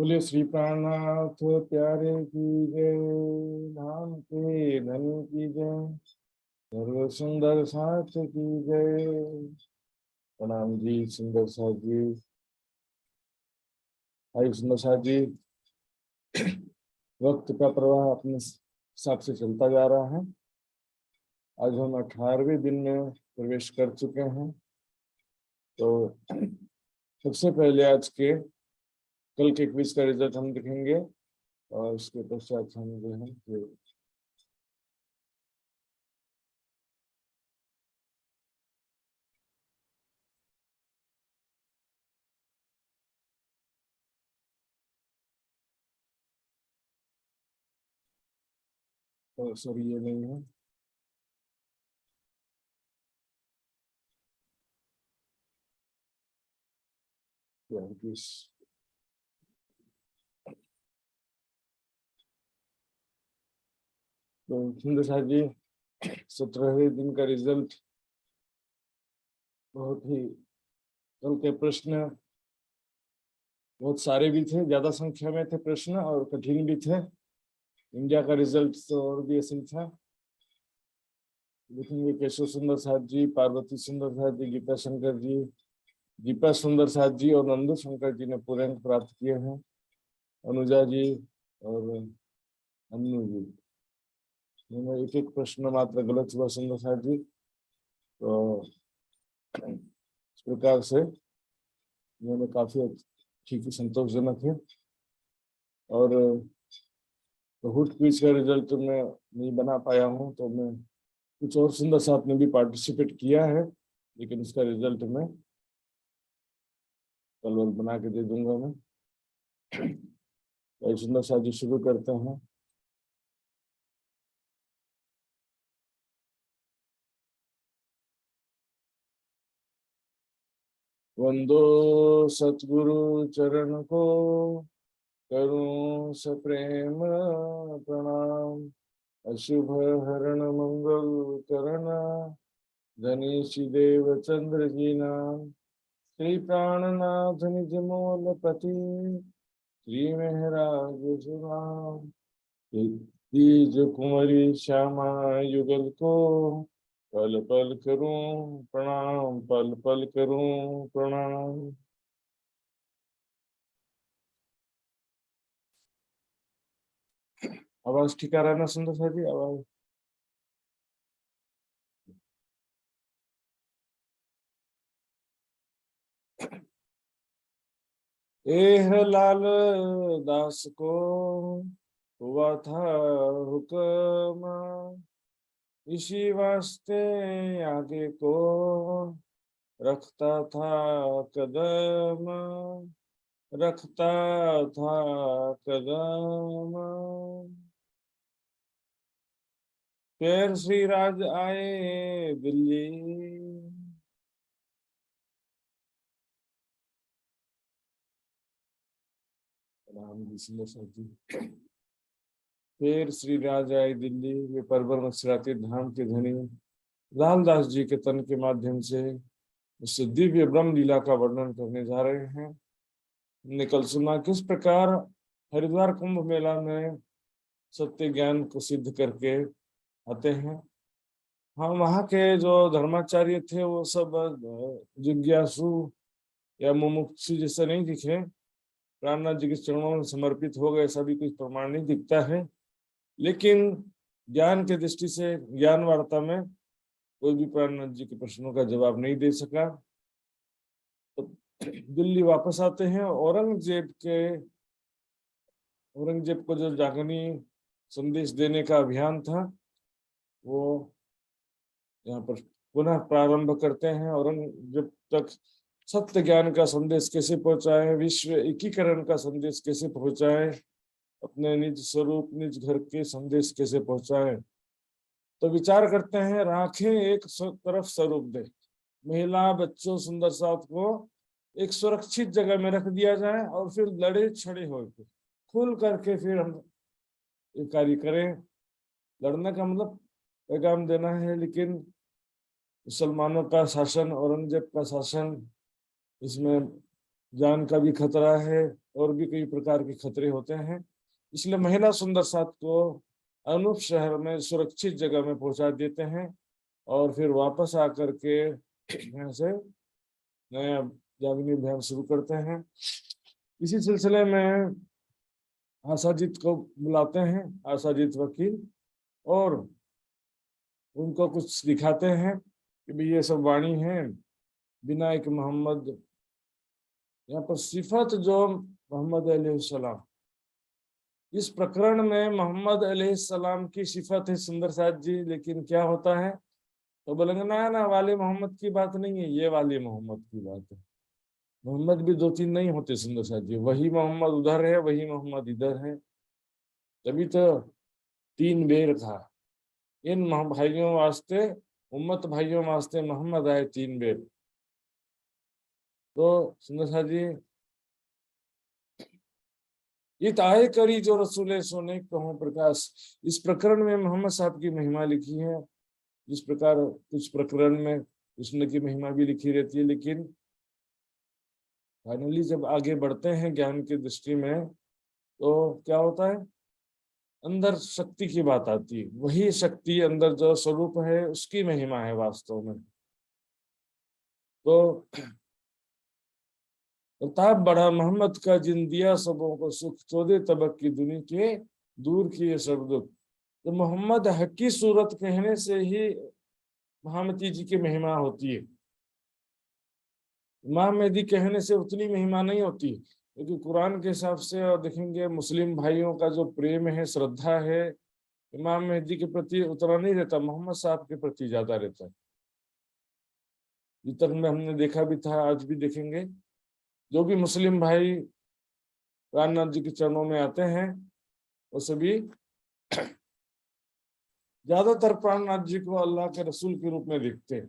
बोले श्री प्राणनाथ प्यारे की जय। नाम के धन की जय। सर्व सुंदर साथ की जय। प्रणाम जी सुंदर साथ जी। आई सुंदर साथ जी। वक्त का प्रवाह अपने हिसाब से चलता जा रहा है। आज हम 18वें दिन में प्रवेश कर चुके हैं। तो सबसे पहले आज के कल के क्विज का रिजल्ट हम देखेंगे और उसके पश्चात हम जो है सॉरी ये नहीं है। तो सुंदर साथ जी 17वें दिन का रिजल्ट बहुत ही कल के प्रश्न बहुत सारे भी थे, ज्यादा संख्या में थे प्रश्न और कठिन भी थे। इंडिया का रिजल्ट तो और भी असीम था। देखेंगे केशव सुंदर साथ जी, पार्वती सुंदर साथ जी, गीता शंकर जी, दीपा सुंदर साथ जी और नंदू शंकर जी ने पूरे अंक प्राप्त किए हैं। अनुजा जी और अन्नू जी उन्होंने एक एक प्रश्न मात्र गलत हुआ सुंदर साथ जी। तो इस प्रकार से उन्होंने काफी ठीक ही संतोषजनक है। और बहुत क्विज का रिजल्ट मैं नहीं बना पाया हूँ, तो मैं कुछ और सुंदर साथ ने भी पार्टिसिपेट किया है, लेकिन उसका रिजल्ट मैं कल वल बना के दे दूंगा मैं। तो सुंदर साथ जी शुरू करते हैं। वंदो सतगुरु चरण को करूं सप्रेम प्रणाम। अशुभ हरण मंगल करना धनीश देव चंद्र जी नाम। श्री प्राणनाथ निज मोल पति श्री महराज सुनाम। तीज कुंवरी श्यामा युगल को पल पल करूं प्रणाम, पल पल करूं प्रणाम। आवाज ठीक आ रहा है ना सुंदर साथ जी? आवाज एह लाल दास को हुआ था हुक्म, इसी वास्ते आगे को रखता था कदम, रखता था कदम। फिर श्री राज आए दिल्ली, राम जी सुंदर साथ जी। फिर श्री राज आए दिल्ली, वे परवर मत्स्यराती धाम के धनी लालदास जी के तन के माध्यम से उस दिव्य ब्रह्म लीला का वर्णन करने जा रहे हैं। हमने कल सुना किस प्रकार हरिद्वार कुंभ मेला में सत्य ज्ञान को सिद्ध करके आते हैं। हाँ, वहाँ के जो धर्माचार्य थे वो सब जिज्ञासु या मुमुक्षु जैसे नहीं दिखे। प्राणनाथ जी के चरणों में समर्पित हो गए, ऐसा भी कुछ प्रमाण नहीं दिखता है। लेकिन ज्ञान के दृष्टि से ज्ञान वार्ता में कोई भी प्राणनाथ जी के प्रश्नों का जवाब नहीं दे सका। तो दिल्ली वापस आते हैं। औरंगजेब को जो जागनी संदेश देने का अभियान था वो यहाँ पर पुनः प्रारंभ करते हैं। औरंगजेब तक सत्य ज्ञान का संदेश कैसे पहुंचाए, विश्व एकीकरण का संदेश कैसे पहुंचाए, अपने निज स्वरूप निज घर के संदेश कैसे पहुंचाए। तो विचार करते हैं राखें एक तरफ स्वरूप दे, महिला बच्चों सुंदर साथ को एक सुरक्षित जगह में रख दिया जाए और फिर लड़े छड़े होकर खुल करके फिर हम ये कार्य करें। लड़ने का मतलब पैगाम देना है, लेकिन मुसलमानों का शासन, औरंगजेब का शासन, इसमें जान का भी खतरा है और भी कई प्रकार के खतरे होते हैं। इसलिए महिला सुंदर साथ को अनूप शहर में सुरक्षित जगह में पहुंचा देते हैं और फिर वापस आकर के यहाँ से नया जागनी अभियान शुरू करते हैं। इसी सिलसिले में आशाजीत को बुलाते हैं, आशाजीत वकील, और उनको कुछ दिखाते हैं कि भाई ये सब वाणी है विनायक मोहम्मद। यहाँ पर सिफत जो मोहम्मद अलैहिस्सलाम, इस प्रकरण में मोहम्मद अलैहिस्सलाम की सिफत है सुंदर साथ जी, लेकिन क्या होता है तो बोलेंगे ना ना वाले मोहम्मद की बात नहीं है, ये वाले मोहम्मद की बात है। मोहम्मद भी दो तीन नहीं होते सुंदर साथ जी, वही मोहम्मद उधर है, वही मोहम्मद इधर है, तभी तो तीन बेर था। इन भाइयों वास्ते, उम्मत भाइयों वास्ते मोहम्मद आए तीन बेर। तो सुंदर साथ जी, इत आए करी जो रसूले सोने कहो प्रकाश, इस प्रकरण में मोहम्मद साहब की महिमा लिखी है। जिस प्रकार कुछ प्रकरण में कृष्ण की महिमा भी लिखी रहती है, लेकिन फाइनली जब आगे बढ़ते हैं ज्ञान की दृष्टि में तो क्या होता है, अंदर शक्ति की बात आती है। वही शक्ति अंदर जो स्वरूप है उसकी महिमा है वास्तव में। तो प्रताप बड़ा मोहम्मद का जिन दिया सबों को सुख, 14 तबक की दुनिया के दूर किए सब दुख। तो मोहम्मद हक की सूरत कहने से ही महामती जी की महिमा होती है। इमाम मेहदी कहने से उतनी महिमा नहीं होती, क्योंकि कुरान के हिसाब से और देखेंगे मुस्लिम भाइयों का जो प्रेम है, श्रद्धा है, इमाम मेहदी के प्रति उतना नहीं रहता, मोहम्मद साहब के प्रति ज्यादा रहता है। ये तक में हमने देखा भी था, आज भी देखेंगे। जो भी मुस्लिम भाई रामनाथ जी के चरणों में आते हैं वो सभी ज्यादातर प्राणनाथ जी को अल्लाह के रसूल के रूप में देखते हैं।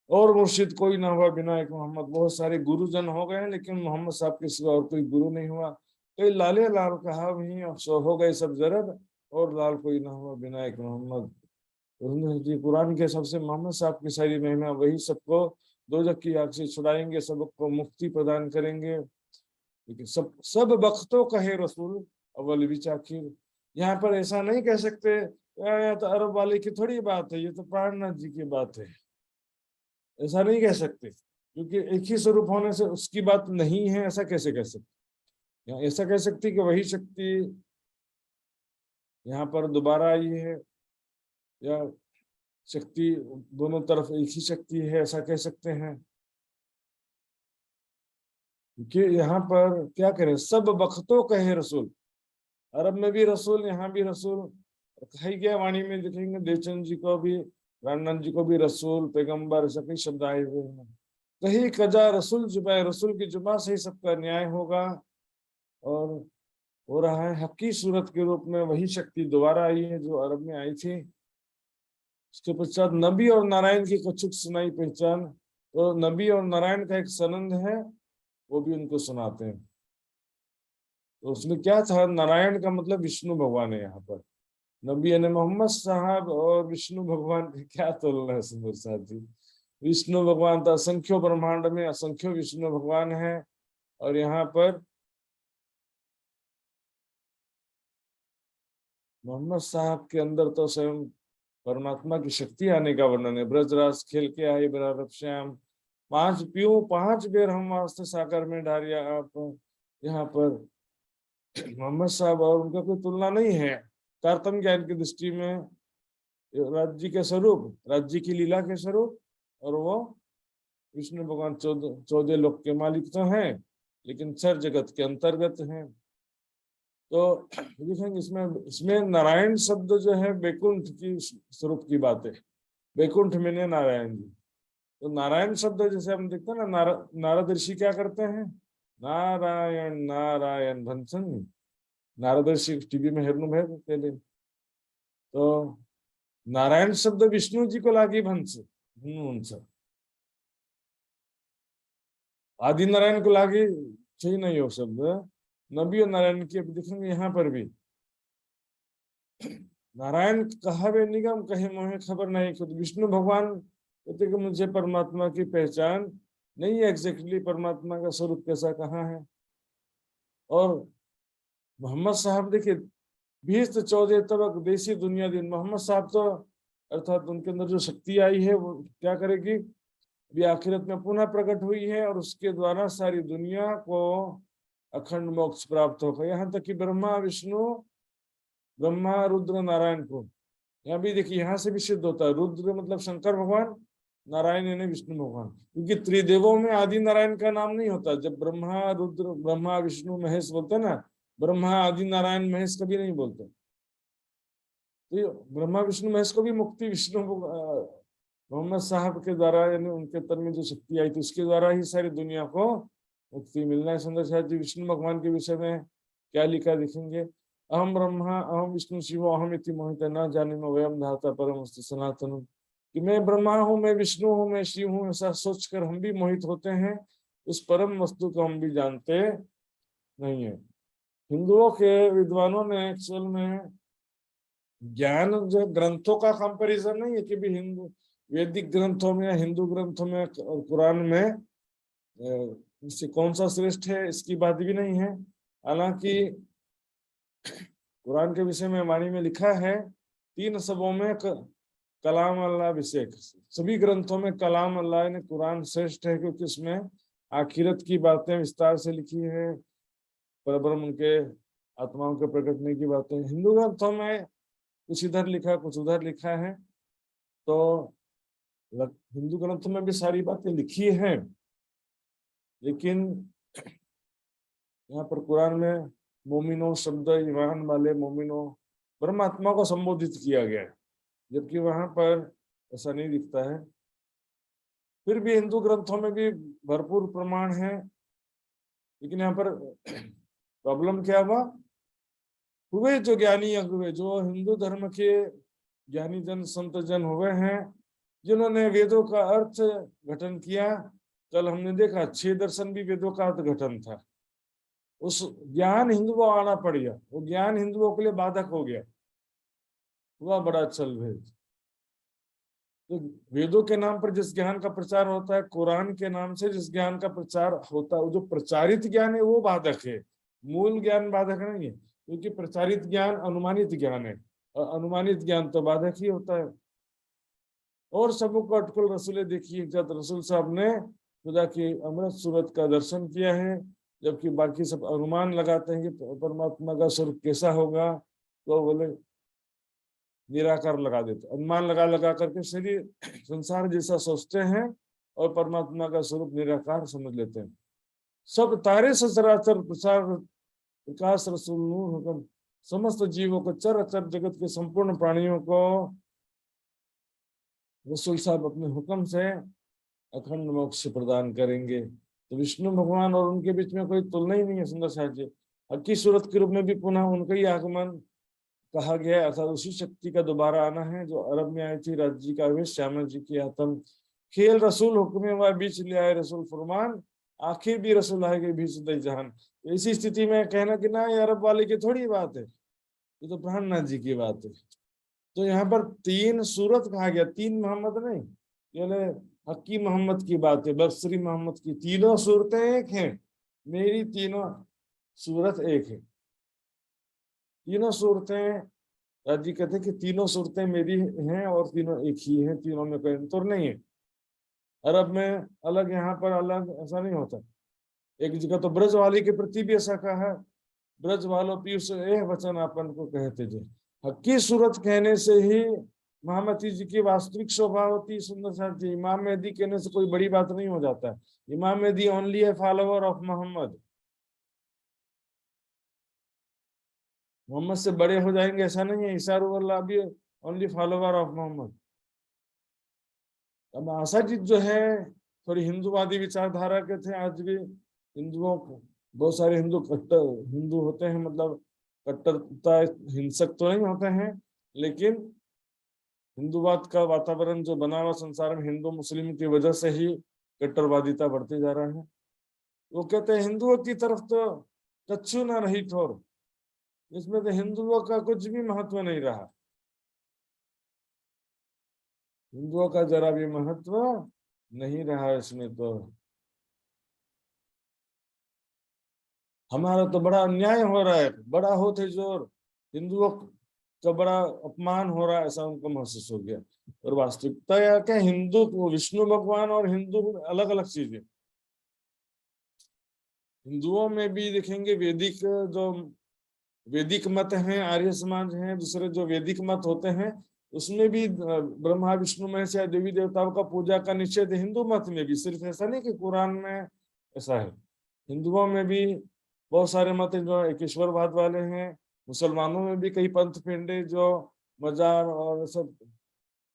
और मुर्शिद कोई ना हुआ बिना एक मोहम्मद, बहुत सारे गुरुजन हो गए हैं लेकिन मोहम्मद साहब के सिवा और कोई गुरु नहीं हुआ। कई लाले लाल कहा वही अफसोस हो गए सब जरब, और लाल कोई ना हुआ बिना एक मोहम्मद। जी कुरान के सबसे मोहम्मद साहब की सारी महिमा, वही सबको दोजख की आग से छुड़ाएंगे, सबको मुक्ति प्रदान करेंगे। लेकिन सब सब बख्तों कहे रसूल अव्वल बिच आखिर। यहाँ पर ऐसा नहीं कह सकते या तो अरब वाले की थोड़ी बात है, ये तो प्राणनाथ जी की बात है, ऐसा नहीं कह सकते, क्योंकि एक ही स्वरूप होने से उसकी बात नहीं है ऐसा कैसे कह सकते। यहाँ ऐसा कह सकती कि वही शक्ति यहाँ पर दोबारा आई है, या शक्ति दोनों तरफ एक ही शक्ति है ऐसा कह सकते हैं। क्योंकि यहाँ पर क्या करें, सब बख्तों कहे रसूल, अरब में भी रसूल, यहाँ भी रसूल। कही गया वाणी में देखेंगे देवचंद जी को भी, रामनाथ जी को भी रसूल पैगंबर ऐसा कई शब्द आए हुए हैं। कहीं कजा रसूल जुबा, रसूल की जुबा से ही सबका न्याय होगा। और हो रहा है हकी सूरत के रूप में, वही शक्ति दोबारा आई है जो अरब में आई थी। उसके पश्चात नबी और नारायण की कछुक सुनाई पहचान, तो नबी और नारायण का एक संबंध है, वो भी उनको सुनाते हैं। तो उसमें क्या था, नारायण का मतलब विष्णु भगवान है। यहाँ पर नबी यानी मोहम्मद साहब और विष्णु भगवान की क्या तुलना है सुंदर साथ जी। विष्णु भगवान तो असंख्यो ब्रह्मांड में असंख्यो विष्णु भगवान है, और यहाँ पर मोहम्मद साहब के अंदर तो स्वयं परमात्मा की शक्ति आने का वर्णन है। ब्रजराज खेल के आए बराबर श्याम, 5 पीऊं 5 बेर हम वास्ते सागर में डारिया आप। यहाँ पर मोहम्मद साहब और उनका कोई तुलना नहीं है तारतम्य ज्ञान की दृष्टि में। राज्य के स्वरूप, राज्य की लीला के स्वरूप, और वो विष्णु भगवान 14 लोक के मालिक तो हैं लेकिन चर जगत के अंतर्गत हैं। तो देखेंगे इसमें इसमें नारायण शब्द जो है बैकुंठ की स्वरूप की बात है। बैकुंठ में ने नारायण जी, तो नारायण शब्द जैसे हम देखते हैं ना, नारद ऋषि क्या करते हैं, नारायण नारायण भंसन। नारद ऋषि टीवी में हेरनु है पहले, तो नारायण शब्द विष्णु जी को लागी भंस उनसे, आदि नारायण को लागे सही नहीं हो शब्द। नबी और नारायण की अब देखेंगे यहाँ पर भी, नारायण कहा वे निगम कहे मोहे खबर नहीं खुद, विष्णु भगवान कहते कि मुझे परमात्मा की पहचान नहीं है एग्जैक्टली परमात्मा का स्वरूप कैसा कहाँ है। और मोहम्मद साहब देखिए 20 से 14 तक देसी दुनिया दिन मोहम्मद साहब तो अर्थात उनके अंदर जो शक्ति आई है वो क्या करेगी, भी आखिरत में पुनः प्रकट हुई है और उसके द्वारा सारी दुनिया को अखंड मोक्ष प्राप्त होगा। यहाँ तक कि ब्रह्मा विष्णु, ब्रह्मा रुद्र नारायण को, यहाँ भी देखिए यहाँ से भी सिद्ध होता है, रुद्र मतलब शंकर भगवान, नारायण यानी विष्णु भगवान, क्योंकि त्रिदेवों में आदि नारायण का नाम नहीं होता। जब ब्रह्मा रुद्र ब्रह्मा विष्णु महेश बोलते हैं ना, ब्रह्मा आदि नारायण महेश कभी नहीं बोलते। तो ब्रह्मा विष्णु महेश को भी मुक्ति विष्णु मोहम्मद साहब के द्वारा यानी उनके तन में जो शक्ति आई थी उसके द्वारा ही सारी दुनिया को मुक्ति मिलना है। सुंदर साहब जी विष्णु भगवान के विषय में क्या लिखा देखेंगे, अहम ब्रह्मा अहम विष्णु शिव अहम इति मोहित न जाने में वयम धाता परम सनातन, कि मैं ब्रह्मा हूँ, मैं विष्णु हूँ, मैं शिव हूँ, ऐसा सोचकर हम भी मोहित होते हैं, उस परम वस्तु को हम भी जानते नहीं है। हिंदुओं के विद्वानों ने एक्चुअल में ज्ञान जो ग्रंथों का कंपैरिजन नहीं है कि भी हिंदू वैदिक ग्रंथों में हिंदू ग्रंथों में और कुरान में इससे कौन सा श्रेष्ठ है इसकी बात भी नहीं है। हालांकि कुरान के विषय में वाणी में लिखा है 3 सबों में कलाम अल्लाह अभिषेक, सभी ग्रंथों में कलाम अल्लाह ने कुरान श्रेष्ठ है क्योंकि उसमें आखिरत की बातें विस्तार से लिखी है, परब्रह्म के आत्माओं के प्रकटने की बातें। हिंदू ग्रंथों में कुछ इधर लिखा कुछ उधर लिखा है, तो हिंदू ग्रंथों में भी सारी बातें लिखी हैं, लेकिन यहाँ पर कुरान में मोमिनो शब्द ईमान वाले मोमिनो परमात्मा को संबोधित किया गया है, जबकि वहां पर ऐसा नहीं दिखता है। फिर भी हिंदू ग्रंथों में भी भरपूर प्रमाण है, लेकिन यहाँ पर प्रॉब्लम क्या हुआ, हुए जो ज्ञानी हुए जो हिंदू धर्म के ज्ञानी जन संत जन हुए हैं जिन्होंने वेदों का अर्थ घटन किया। कल हमने देखा 6 दर्शन भी वेदों का अर्थ घटन था, उस ज्ञान हिंदुओं आना पड़ गया, वो ज्ञान हिंदुओं के लिए बाधक हो गया, हुआ बड़ा चल भेद। तो वेदों के नाम पर जिस ज्ञान का प्रचार होता है, कुरान के नाम से जिस ज्ञान का प्रचार होता है, वो जो प्रचारित ज्ञान है वो बाधक है, मूल ज्ञान बाधक नहीं है, क्योंकि प्रचारित ज्ञान अनुमानित ज्ञान है और अनुमानित ज्ञान तो बाधक ही होता है। और सबको अटकल रसूलें देखिए, जब रसूल साहब ने खुदा की अमृत सूरत का दर्शन किया है, जबकि बाकी सब अनुमान लगाते हैं कि परमात्मा का स्वरूप कैसा होगा, तो बोले निराकार लगा देते, अनुमान लगा लगा करके शरीर संसार जैसा सोचते हैं और परमात्मा का स्वरूप निराकार समझ लेते हैं। सब तारे से चराचर प्रसार प्रकाश रसूल नूर हुक्म, समस्त जीवों को चर अचर जगत के संपूर्ण प्राणियों को रसूल साहब अपने हुक्म से अखंड मोक्ष प्रदान करेंगे। तो विष्णु भगवान और उनके बीच में कोई तुलना ही नहीं है। सुंदर साहब जी हकी सूरत के रूप में भी पुनः उनका ही आगमन कहा गया है, अर्थात उसी शक्ति का दोबारा आना है जो अरब में आई थी, राज्य जी का आवेश, श्यामल जी की आत्म खेल रसूल हुक्म वह बीच ले आए रसूल फरमान, आखिर भी रसूल आएंगे बीच दई जहान। इसी स्थिति में कहना कि ना ये अरब वाले की थोड़ी बात है, ये तो प्राणनाथ जी की बात है। तो यहाँ पर 3 सूरत कहा गया, 3 मोहम्मद नहीं, यानी हकी मोहम्मद की बात है, बरसरी मोहम्मद की। तीनों सूरतें एक हैं, मेरी तीनों सूरत एक है। तीनों सूरतें राजी कहते हैं कि तीनों सूरतें मेरी हैं और तीनों एक ही हैं, तीनों में कोई अंतर नहीं है। अरब में अलग यहाँ पर अलग ऐसा नहीं होता। एक जगह तो ब्रज वाली के प्रति भी ऐसा कहा है, ब्रज वालों पीयूष एह वचन अपन को कहते थे। हक्की सूरत कहने से ही महामती जी की वास्तविक शोभा होती। सुंदर साहब जी इमाम मेहदी कहने से कोई बड़ी बात नहीं हो जाता है, Imam Mahdi only a follower of Muhammad, Muhammad से बड़े हो जाएंगे ऐसा नहीं है। ईसा रूहुल्लाह भी ओनली फॉलोवर ऑफ मोहम्मद। अब आशा जी जो है थोड़ी हिंदूवादी विचारधारा के थे, आज भी हिंदुओं को बहुत सारे हिंदू कट्टर हिंदू होते हैं, मतलब कट्टरता हिंसक तो नहीं होते हैं, लेकिन हिंदूवाद का वातावरण जो बना हुआ संसार में हिंदू मुस्लिम की वजह से ही कट्टरवादिता बढ़ती जा रहा है। वो कहते हैं हिंदुओं की तरफ तो कच्छू ना रही ठोर, इसमें तो हिंदुओं का कुछ भी महत्व नहीं रहा, हिंदुओं का जरा भी महत्व नहीं रहा इसमें तो। हमारा तो बड़ा अन्याय हो रहा है, बड़ा होते जोर हिंदुओं का बड़ा अपमान हो रहा है, ऐसा उनको महसूस हो गया। और वास्तविकता यह क्या, हिंदू विष्णु भगवान और हिंदू अलग अलग चीजें। हिंदुओं में भी देखेंगे वैदिक जो वैदिक मत हैं, आर्य समाज हैं, दूसरे जो वैदिक मत होते हैं, उसमें भी ब्रह्मा विष्णु महेश या देवी देवताओं का पूजा का निषेध है। हिंदू मत में भी, सिर्फ ऐसा नहीं कि कुरान में ऐसा है, हिंदुओं में भी बहुत सारे मत हैं जो एक ईश्वरवाद वाले हैं। मुसलमानों में भी कई पंथ पिंडे जो मजार और सब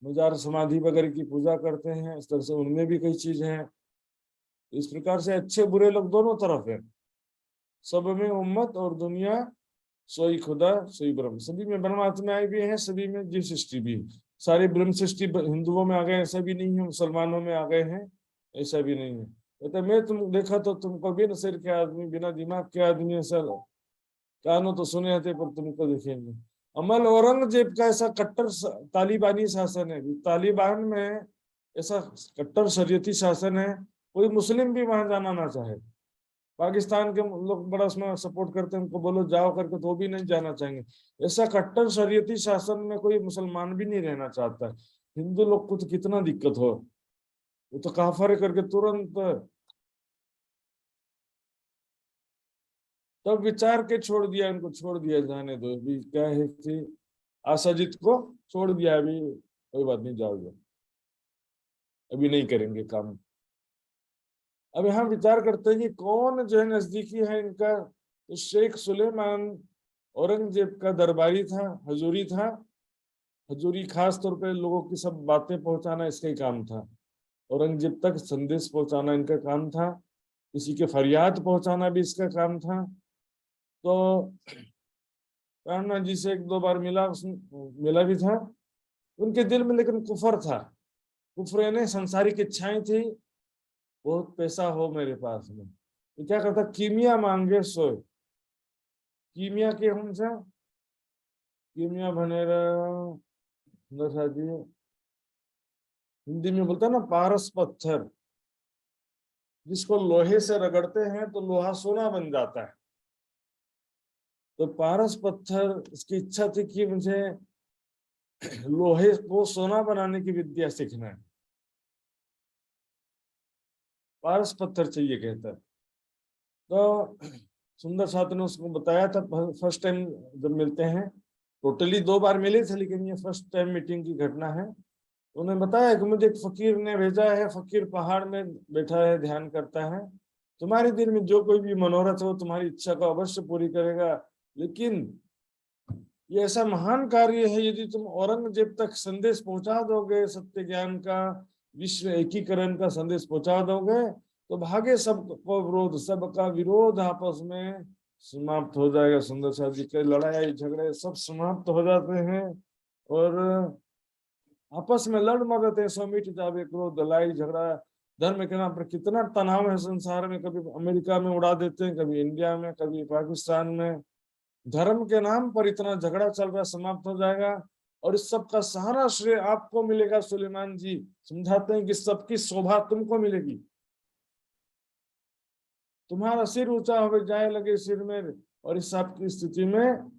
मजार समाधि वगैरह की पूजा करते हैं, इस तरह से उनमें भी कई चीज हैं। इस प्रकार से अच्छे बुरे लोग दोनों तरफ है, सब में उम्मत और दुनिया, सोई खुदा सोई ब्रह्म। सभी में ब्रह्मात्माएं भी हैं, सभी में जीव सृष्टि भी है। सारी ब्रह्म सृष्टि हिंदुओं में आ गए ऐसा भी नहीं है, मुसलमानों में आ गए हैं ऐसा भी नहीं है। कहते मैं तुम देखा तो तुमको बिन सिर के आदमी, बिना दिमाग के आदमी ऐसा, कानों तो सुने थे पर तुमको देखेंगे। अमल औरंगजेब का ऐसा कट्टर तालिबानी शासन है, तालिबान में ऐसा कट्टर शरीयती शासन है, कोई मुस्लिम भी वहां जाना ना चाहे। पाकिस्तान के लोग बड़ा उसमें सपोर्ट करते हैं, उनको बोलो जाओ करके तो भी नहीं जाना चाहेंगे। ऐसा कट्टर शरीयती शासन में कोई मुसलमान भी नहीं रहना चाहता। हिंदू लोग को तो कितना दिक्कत हो, वो तो काफर करके तुरंत तब विचार के छोड़ दिया, इनको छोड़ दिया, जाने दो अभी क्या है कि आशाजीत को छोड़ दिया, अभी कोई बात नहीं, जाओगे अभी नहीं करेंगे काम। अब यहाँ विचार करते हैं कि कौन जो है नजदीकी है इनका, तो शेख सुलेमान औरंगजेब का दरबारी था, हजूरी था। हजूरी खास तौर पे लोगों की सब बातें पहुंचाना इसका ही काम था, औरंगजेब तक संदेश पहुंचाना इनका काम था, किसी के फरियाद पहुंचाना भी इसका काम था। तो प्राणनाथ जी से एक दो बार मिला भी था। उनके दिल में लेकिन कुफर था, कुफर यानी सांसारिक इच्छाएं थी, बहुत पैसा हो मेरे पास में, तो क्या करता, कीमिया मांगे सोए। कीमिया के हमसे कीमिया भनेर हिंदी में बोलता है ना पारस पत्थर, जिसको लोहे से रगड़ते हैं तो लोहा सोना बन जाता है। तो पारस पत्थर, इसकी इच्छा थी कि मुझे लोहे को सोना बनाने की विद्या सीखना है, पारस पत्थर चाहिए कहता है। तो सुंदर साथ ने उसको बताया था, फर्स्ट टाइम जब मिलते हैं, टोटली दो बार मिले थे लेकिन ये फर्स्ट टाइम मीटिंग की घटना है। उन्हें बताया कि मुझे एक फकीर ने भेजा है, फकीर पहाड़ में बैठा है, ध्यान करता है, तुम्हारे दिल में जो कोई भी मनोरथ हो तुम्हारी इच्छा को अवश्य पूरी करेगा, लेकिन ये ऐसा महान कार्य है, यदि तुम औरंगजेब तक संदेश पहुंचा दोगे, सत्य ज्ञान का, विश्व एकीकरण का संदेश पहुंचा दोगे, तो भागे सबको विरोध, सबका विरोध आपस में समाप्त हो जाएगा। सुंदर साहब जी के लड़ाई झगड़े सब समाप्त हो जाते हैं और आपस में लड़ मरते हैं, सो मिट जावे क्रोध, लड़ाई झगड़ा। धर्म के नाम पर कितना तनाव है संसार में, कभी अमेरिका में उड़ा देते हैं, कभी इंडिया में, कभी पाकिस्तान में। धर्म के नाम पर इतना झगड़ा चल रहा, समाप्त हो जाएगा। और इस सब का सारा श्रेय आपको मिलेगा। सुलेमान जी समझाते हैं कि सबकी शोभा तुमको मिलेगी, तुम्हारा सिर ऊंचा हो जाए लगे सिर में, और इस सब की स्थिति में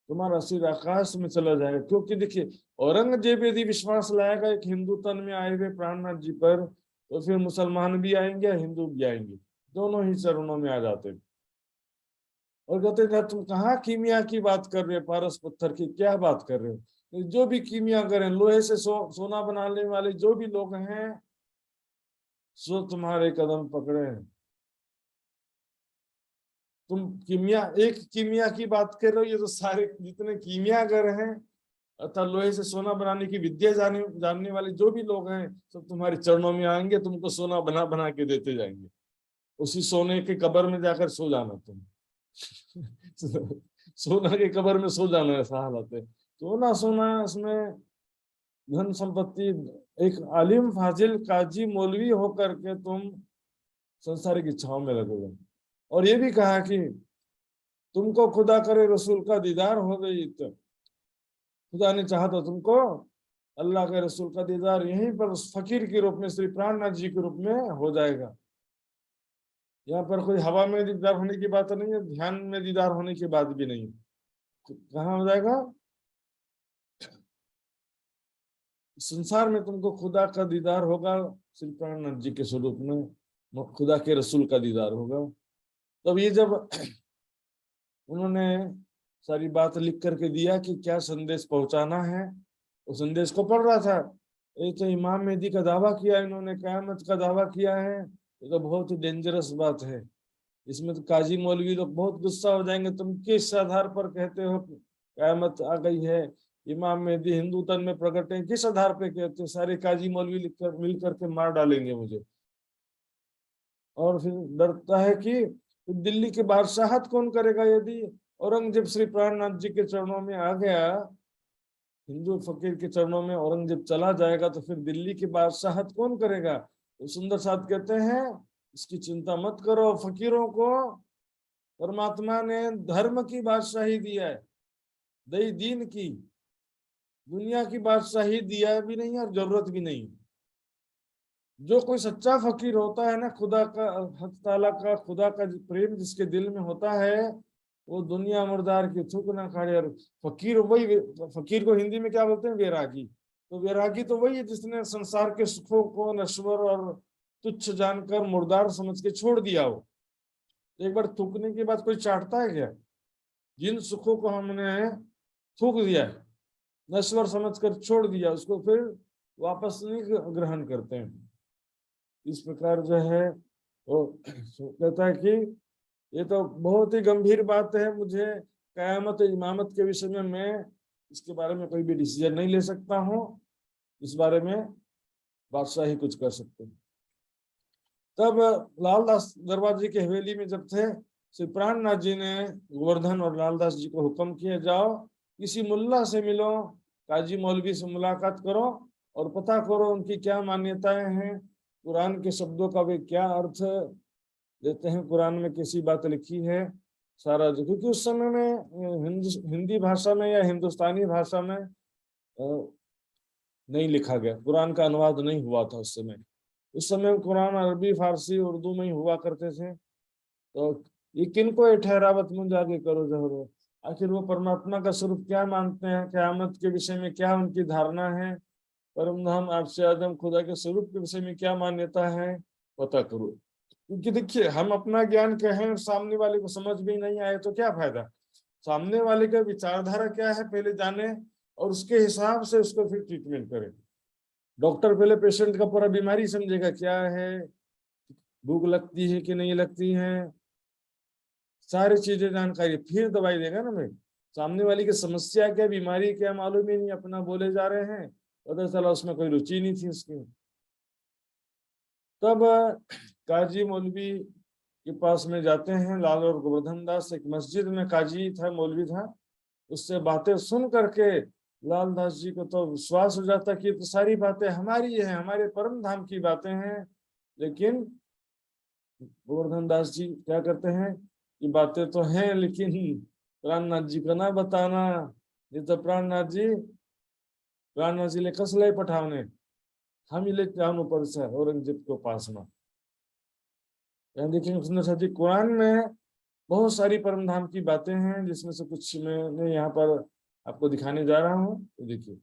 तुम्हारा सिर आकाश में चला जाएगा। क्योंकि देखिए, औरंगजेब यदि विश्वास लाएगा एक हिंदू तन में आए हुए प्राणनाथ जी पर, तो फिर मुसलमान भी आएंगे, हिंदू भी आएंगे, दोनों ही चरणों में आ जाते हैं। और कहते थे तुम कहाँ कीमिया की बात कर रहे हो, पारस पत्थर की क्या बात कर रहे हो, जो भी कीमिया करें, लोहे से सोना बनाने वाले जो भी लोग हैं, सो तुम्हारे कदम पकड़े हैं। तुम कीमिया, एक कीमिया की बात कर रहे हो, ये तो सारे जितने कीमिया कर हैं अर्थात लोहे से सोना बनाने की विद्या जानने वाले जो भी लोग हैं, सब तुम्हारे चरणों में आएंगे, तुमको सोना बना बना के देते जाएंगे। उसी सोने के कब्र में जाकर सो जाना तुम। सोना के कब्र में सो जाना, ऐसा हालत है। सोना सोना इसमें धन संपत्ति, एक आलिम फाजिल काजी मौलवी होकर के तुम संसारिक इच्छाओं में लगोगे। और ये भी कहा कि तुमको खुदा करे रसूल का दीदार हो गई, तो खुदा ने चाहा तो तुमको अल्लाह के रसूल का दीदार यहीं पर उस फकीर के रूप में, श्री प्राणनाथ जी के रूप में हो जाएगा। यहाँ पर कोई हवा में दीदार होने की बात नहीं है, ध्यान में दीदार होने की बात भी नहीं। कहाँ हो जाएगा? संसार में तुमको खुदा का दीदार होगा, श्री प्राणनाथ जी के स्वरूप में खुदा के रसूल का दीदार होगा। तब ये जब उन्होंने सारी बात लिख करके दिया कि क्या संदेश पहुंचाना है, उस संदेश को पढ़ रहा था। ये तो इमाम मेहदी का दावा किया इन्होंने, कयामत का दावा किया है, ये तो बहुत ही डेंजरस बात है। इसमें तो काजी मौलवी लोग बहुत गुस्सा हो जाएंगे, तुम किस आधार पर कहते हो कयामत आ गई है, इमाम मेहदी हिंदू तन में प्रकट है, किस आधार पे कहते हो? सारे काजी मौलवी लिखकर मिल करके मार डालेंगे मुझे। और फिर डरता है कि दिल्ली की बादशाहत कौन करेगा? यदि औरंगजेब श्री प्राणनाथ जी के चरणों में आ गया, हिंदू फकीर के चरणों में औरंगजेब चला जाएगा, तो फिर दिल्ली की बादशाहत कौन करेगा? तो सुंदर साथ कहते हैं इसकी चिंता मत करो, फकीरों को परमात्मा ने धर्म की बादशाही दिया है, दई दीन की, दुनिया की बादशाही दिया भी नहीं और जरूरत भी नहीं। जो कोई सच्चा फकीर होता है ना, खुदा का, हक ताला का, खुदा का प्रेम जिसके दिल में होता है, वो दुनिया मुर्दार की थूक ना खाड़े। और फकीर वही, फकीर को हिंदी में क्या बोलते हैं? वैरागी। तो वैरागी तो वही है जिसने संसार के सुखों को नश्वर और तुच्छ जानकर मुर्दार समझ के छोड़ दिया हो। एक बार थूकने के बाद कोई चाटता है क्या? जिन सुखों को हमने थूक दिया है, नश्वर समझकर छोड़ दिया, उसको फिर वापस नहीं ग्रहण करते हैं। इस प्रकार जो है वो कहता है कि ये तो बहुत ही गंभीर बात है, मुझे कयामत इमामत के विषय में मैं इसके बारे में कोई भी डिसीजन नहीं ले सकता हूँ, इस बारे में बादशाह ही कुछ कर सकते हैं। तब लालदास दरबार जी के हवेली में जब थे, श्री प्राणनाथ जी ने गोवर्धन और लालदास जी को हुक्म किया, जाओ किसी मुल्ला से मिलो, काजी मौलवी से मुलाकात करो और पता करो उनकी क्या मान्यताएं हैं, कुरान के शब्दों का वे क्या अर्थ देते हैं, कुरान में कैसी बात लिखी है सारा। क्योंकि उस समय में हिंदी भाषा में या हिंदुस्तानी भाषा में नहीं लिखा गया, कुरान का अनुवाद नहीं हुआ था उस समय। उस समय कुरान अरबी, फारसी, उर्दू में ही हुआ करते थे। तो ये किनको ठहरावत मुझ आगे करो जहरो, आखिर वो परमात्मा का स्वरूप क्या मानते हैं, क़यामत के विषय में क्या उनकी धारणा है, परम धाम आपसे आदम खुदा के स्वरूप के विषय में क्या मान्यता है, पता करो। क्योंकि देखिए, हम अपना ज्ञान कहें और सामने वाले को समझ भी नहीं आए तो क्या फायदा? सामने वाले का विचारधारा क्या है पहले जाने और उसके हिसाब से उसको फिर ट्रीटमेंट करें। डॉक्टर पहले पेशेंट का पूरा बीमारी समझेगा, क्या है, भूख लगती है कि नहीं लगती है, सारी चीजें जानकारी, फिर दवाई देगा ना। मैं सामने वाली की समस्या क्या, बीमारी क्या, मालूम ही नहीं, अपना बोले जा रहे हैं, पता चला उसमें कोई रुचि नहीं थी उसकी। तब काजी मौलवी के पास में जाते हैं, लाल और गोवर्धन दास, एक मस्जिद में काजी था, मौलवी था, उससे बातें सुन करके लालदास जी को तो विश्वास हो जाता कि तो सारी बातें हमारी है, हमारे परम धाम की बातें हैं। लेकिन गोवर्धन दास जी क्या करते हैं, ये बातें तो हैं लेकिन प्राणनाथ जी को ना बताना, ये तो प्राणनाथ जी ले कसले पठावने, हम ही ले जानो पर से औरंगजेब को पास में। देखेंगे सुंदर साथी, कुरान में बहुत सारी परम धाम की बातें हैं, जिसमें से कुछ मैं यहाँ पर आपको दिखाने जा रहा हूँ। तो देखिए,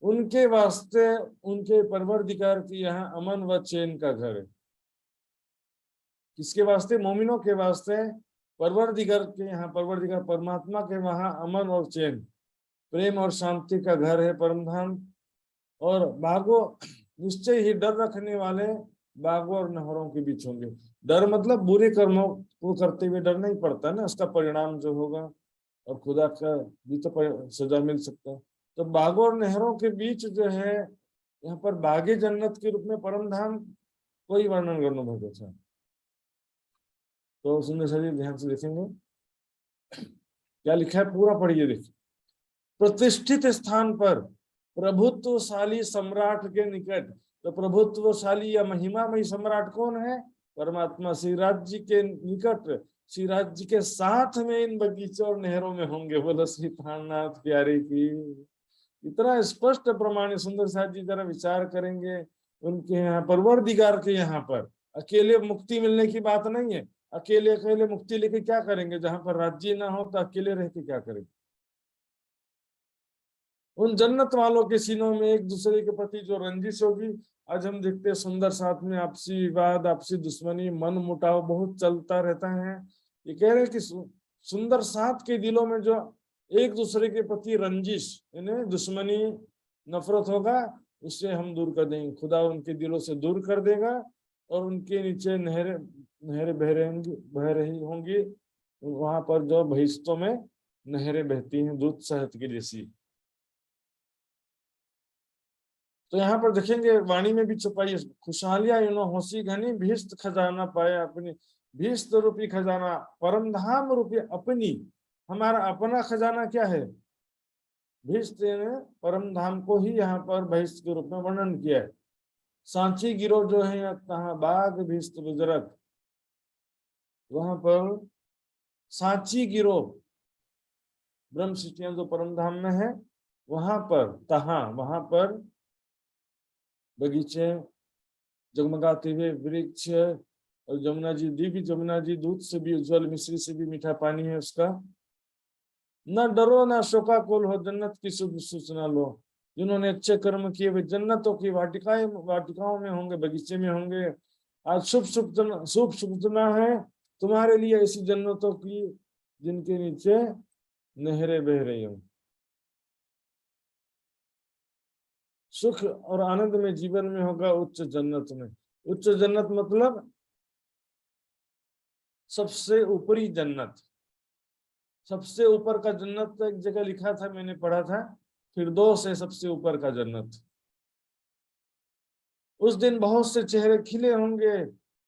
उनके वास्ते, उनके परवरदिगार की यहाँ अमन व चैन का घर है। किसके वास्ते? मोमिनों के वास्ते परवरदिगार के यहाँ, परवरदिगार परमात्मा के वहां अमन और चैन, प्रेम और शांति का घर है, परम धाम। और बागों, निश्चय ही डर रखने वाले बागों और नहरों के बीच होंगे। डर मतलब बुरे कर्मों को करते हुए डर नहीं पड़ता ना, उसका परिणाम जो होगा और खुदा का भी तो सजा मिल सकता है। तो बागों और नहरों के बीच जो है, यहाँ पर बागे जन्नत के रूप में परम धाम कोई वर्णन करना भगवत है। तो सुंदर शरीर ध्यान से देखेंगे क्या लिखा है, पूरा पढ़िए। देखिए, प्रतिष्ठित स्थान पर प्रभुत्वशाली सम्राट के निकट, तो प्रभुत्वशाली या महिमामयी सम्राट कौन है? परमात्मा। श्री राज्य के निकट, श्री राज्य के साथ में इन बगीचों और नहरों में होंगे। बोलो श्री प्राणनाथ प्यारे की। इतना स्पष्ट प्रमाण सुंदर साथ जी जरा विचार करेंगे, उनके यहाँ परवरदिगार के यहाँ पर अकेले मुक्ति मिलने की बात नहीं है, अकेले अकेले मुक्ति लेके क्या करेंगे? जहां पर राज्य ना हो तो अकेले रह के क्या करेंगे? उन जन्नत वालों के सीनों में एक दूसरे के प्रति जो रंजिश होगी। आज हम देखते हैं सुंदर साथ में आपसी विवाद, आपसी दुश्मनी, मन मुटाव बहुत चलता रहता है। ये कह रहे हैं कि सुंदर साथ के दिलों में जो एक दूसरे के प्रति रंजिश यानी दुश्मनी, नफरत होगा, उससे हम दूर कर देंगे। खुदा उनके दिलों से दूर कर देगा और उनके नीचे नहरें नहरें बह रही होंगी। वहां पर जो बहिश्तों में नहरें बहती हैं दूध शहद की जैसी। तो यहाँ पर देखेंगे वाणी में भी छुपाई खुशहालियां यूनो होशी घनी, भीष्ट खजाना पाया अपनी, भीष्ट रूपी खजाना, परम धाम रूपी अपनी। हमारा अपना खजाना क्या है? भीष्ट ने परम धाम को ही यहाँ पर भीष्ट के रूप में वर्णन किया है। सांची गिरो जो है कहा बाग भीष्ट बुजुर्ग, वहां पर सांची गिरो ब्रह्म सिटियां जो परम धाम में है, वहां पर बगीचे, जगमगाते हुए वृक्ष और जमुना जी, दिव्य जमुना जी, दूध से भी उज्जवल, मिश्री से भी मीठा पानी है उसका। न डरो न शोकाकुल हो, जन्नत की शुभ सूचना लो। जिन्होंने अच्छे कर्म किए वे जन्नतों की वाटिकाओं में होंगे, बगीचे में होंगे। आज शुभ सूचना है तुम्हारे लिए ऐसी जन्नतों की जिनके नीचे नहरें बह रही हों। सुख और आनंद में जीवन में होगा उच्च जन्नत में। उच्च जन्नत मतलब सबसे ऊपरी जन्नत, सबसे ऊपर का जन्नत। एक जगह लिखा था, मैंने पढ़ा था, फिरदौस है सबसे ऊपर का जन्नत। उस दिन बहुत से चेहरे खिले होंगे,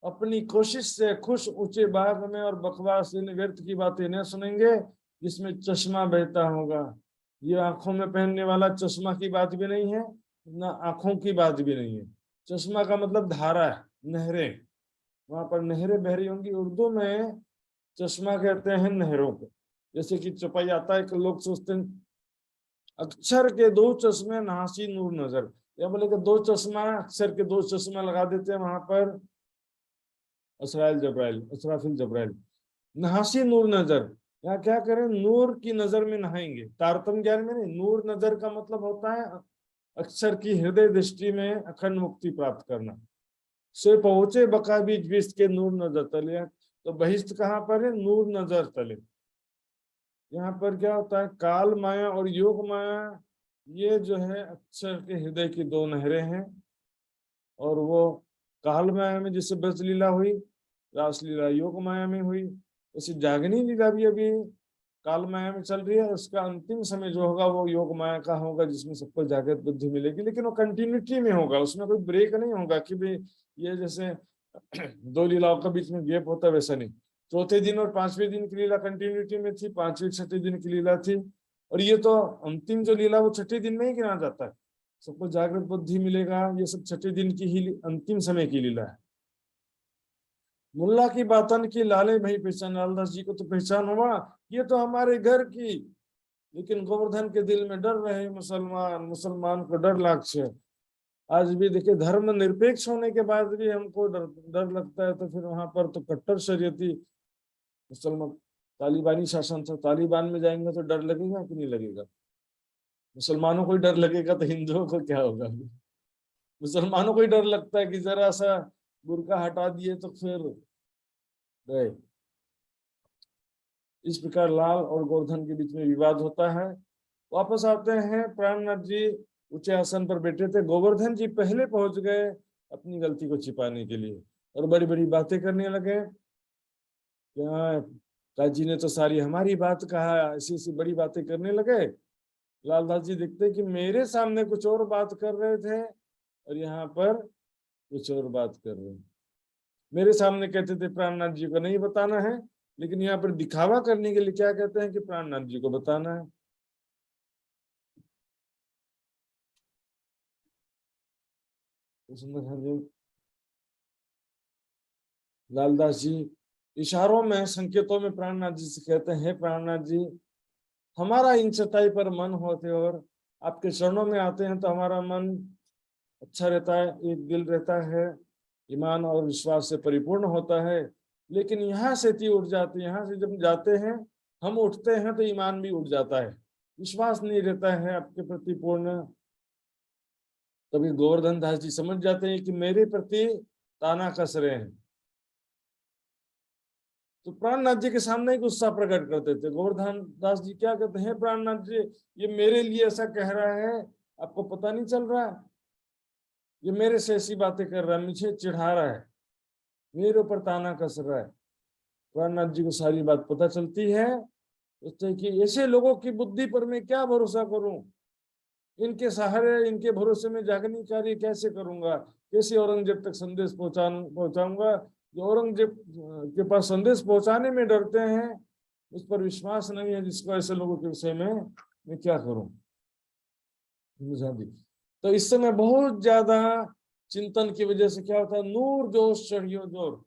अपनी कोशिश से खुश ऊंचे बाग में, और बकवास व्यर्थ की बातें न सुनेंगे जिसमें चश्मा बहता होगा। ये आंखों में पहनने वाला चश्मा की बात भी नहीं है, ना आंखों की बात भी नहीं है। चश्मा का मतलब धारा है, नहरें। वहां पर नहरें बह रही होंगी। उर्दू में चश्मा कहते हैं नहरों को। जैसे कि चौपाई आता है कि लोग सोचते हैं अक्षर के दो चश्मे नहासी नूर नजर, या बोले कि दो चश्मा, अक्षर के दो चश्मा लगा देते हैं वहां पर असराफिल जब्राइल, नहासी नूर नजर। यहाँ क्या करें? नूर की नजर में नहाएंगे। तारतम ज्ञान में नहीं, नूर नजर का मतलब होता है अक्षर की हृदय दृष्टि में अखंड मुक्ति प्राप्त करना। से पहुंचे बका बीच बीच के नूर नजर तले। तो बहिष्ठ कहाँ पर है? नूर नजर तले। यहाँ पर क्या होता है? काल माया और योग माया, ये जो है अक्षर के हृदय की दो नहरें हैं। और वो काल माया में जैसे ब्रज लीला हुई, रासलीला योग माया में हुई, ऐसी जागनी लीला भी अभी काल माया में चल रही है। उसका अंतिम समय जो होगा वो योग माया का होगा, जिसमें सबको जागृत बुद्धि मिलेगी। लेकिन वो कंटिन्यूटी में होगा, उसमें कोई ब्रेक नहीं होगा कि भाई ये जैसे दो लीलाओं के बीच में गैप होता है, वैसा नहीं। चौथे दिन और पांचवें दिन की लीला कंटिन्यूटी में थी, पांचवें छठे दिन की लीला थी। और ये तो अंतिम जो लीला वो छठे दिन में ही गिना जाता है। सबको जागृत बुद्धि मिलेगा, ये सब छठे दिन की ही अंतिम समय की लीला है। मुल्ला की बातन की लाले भाई पहचान, लालदास जी को तो पहचान हुआ, ये तो हमारे घर की। लेकिन गोवर्धन के दिल में डर रहे मुसलमान, मुसलमान को डर लागछे। आज भी देखिए, धर्म निरपेक्ष होने के बाद भी हमको डर डर लगता है। तो फिर वहां पर तो कट्टर शरीयती मुसलमान तालिबानी शासन था, तालिबान में जाएंगे तो डर लगेगा कि नहीं लगेगा? मुसलमानों को ही डर लगेगा तो हिंदुओं को क्या होगा? मुसलमानों को ही डर लगता है कि जरा सा बुर्का हटा दिए तो फिर गए। इस प्रकार लाल और गोवर्धन के बीच में विवाद होता है। वापस आते हैं, प्राणनाथ जी ऊंचे आसन पर बैठे थे, गोवर्धन जी पहले पहुंच गए अपनी गलती को छिपाने के लिए, और बड़ी बड़ी बातें करने लगे। क्या काजी ने तो सारी हमारी बात कहा, ऐसी ऐसी बड़ी बातें करने लगे। लालदास जी देखते कि मेरे सामने कुछ और बात कर रहे थे और यहाँ पर कुछ और बात कर रहे हैं। मेरे सामने कहते थे प्राणनाथ जी को नहीं बताना है, लेकिन यहाँ पर दिखावा करने के लिए क्या कहते हैं कि प्राणनाथ जी को बताना है। लालदास जी इशारों में, संकेतों में प्राणनाथ जी से कहते हैं, प्राणनाथ जी हमारा इन चटाई पर मन होते और आपके चरणों में आते हैं तो हमारा मन अच्छा रहता है, एक दिल रहता है, ईमान और विश्वास से परिपूर्ण होता है। लेकिन यहाँ से थी उठ जाती है। यहाँ से जब जाते हैं, हम उठते हैं तो ईमान भी उठ जाता है, विश्वास नहीं रहता है आपके प्रति पूर्ण। तभी गोवर्धन दास जी समझ जाते हैं कि मेरे प्रति ताना कस रहे हैं, तो प्राणनाथ जी के सामने ही गुस्सा प्रकट करते थे। गोवर्धन दास जी क्या कहते हैं, प्राणनाथ जी ये मेरे लिए ऐसा कह रहा है, आपको पता नहीं चल रहा है, ये मेरे से ऐसी बातें कर रहा है, मुझे चिढ़ा रहा है, मेरे ऊपर ताना कस रहा है। प्राणनाथ जी को सारी बात पता चलती है, सोचते कि ऐसे लोगों की बुद्धि पर मैं क्या भरोसा करूं, इनके सहारे इनके भरोसे में जागनी कार्य कैसे करूंगा, कैसे औरंगजेब तक संदेश पहुंचाऊंगा। जो औरंगजेब के पास संदेश पहुंचाने में डरते हैं, उस पर विश्वास नहीं है जिसको, ऐसे लोगों के विषय में मैं क्या करूं। तो इस समय बहुत ज्यादा चिंतन की वजह से क्या होता है, नूर जोश चढ़ियो जोर,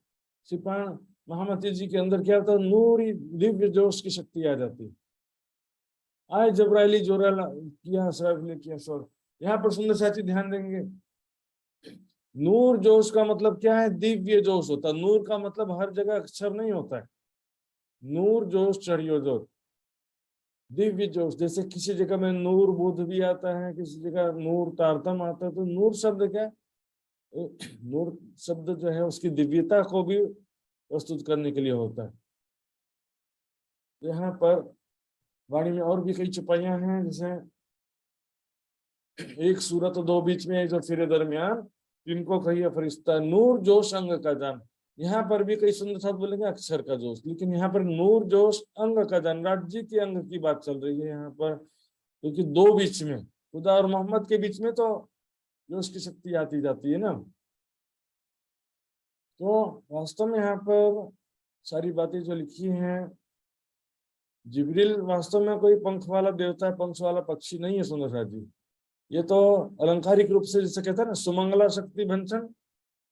सिपाण महामती जी के अंदर क्या होता है, नूरी दिव्य जोश की शक्ति आ जाती है। आए जबराइली जोरा किया सब ने किया सब। यहाँ पर सुंदर साथी ध्यान देंगे, नूर जोश का मतलब क्या है, दिव्य जोश होता है। नूर का मतलब हर जगह अक्षर नहीं होता है, नूर जोश चढ़ियो जोर, दिव्य जोश। जैसे किसी जगह में नूर बुध भी आता है, किसी जगह नूर तारतम आता है, तो नूर शब्द क्या है, नूर शब्द जो है उसकी दिव्यता को भी प्रस्तुत करने के लिए होता है। यहाँ पर वाणी में और भी कई चौपाइयां हैं, जैसे एक सूरत दो बीच में, एक जो फिरे दरमियान, इनको कहिए फरिश्ता, नूर जोश अंग का जान। यहाँ पर भी कई सुंदर शब्द बोलेंगे अक्षर का जोश, लेकिन यहाँ पर नूर जोश अंग का जान, राज्य के अंग की बात चल रही है यहाँ पर, क्योंकि दो बीच में, खुदा और मोहम्मद के बीच में तो जोश की शक्ति आती जाती है ना। तो वास्तव में यहाँ पर सारी बातें जो लिखी हैं, जिब्रील वास्तव में कोई पंख वाला देवता है, पंख वाला पक्षी नहीं है सुंदर जी। ये तो अलंकारिक रूप से जैसे कहते हैं ना, सुमंगला शक्ति भंसन,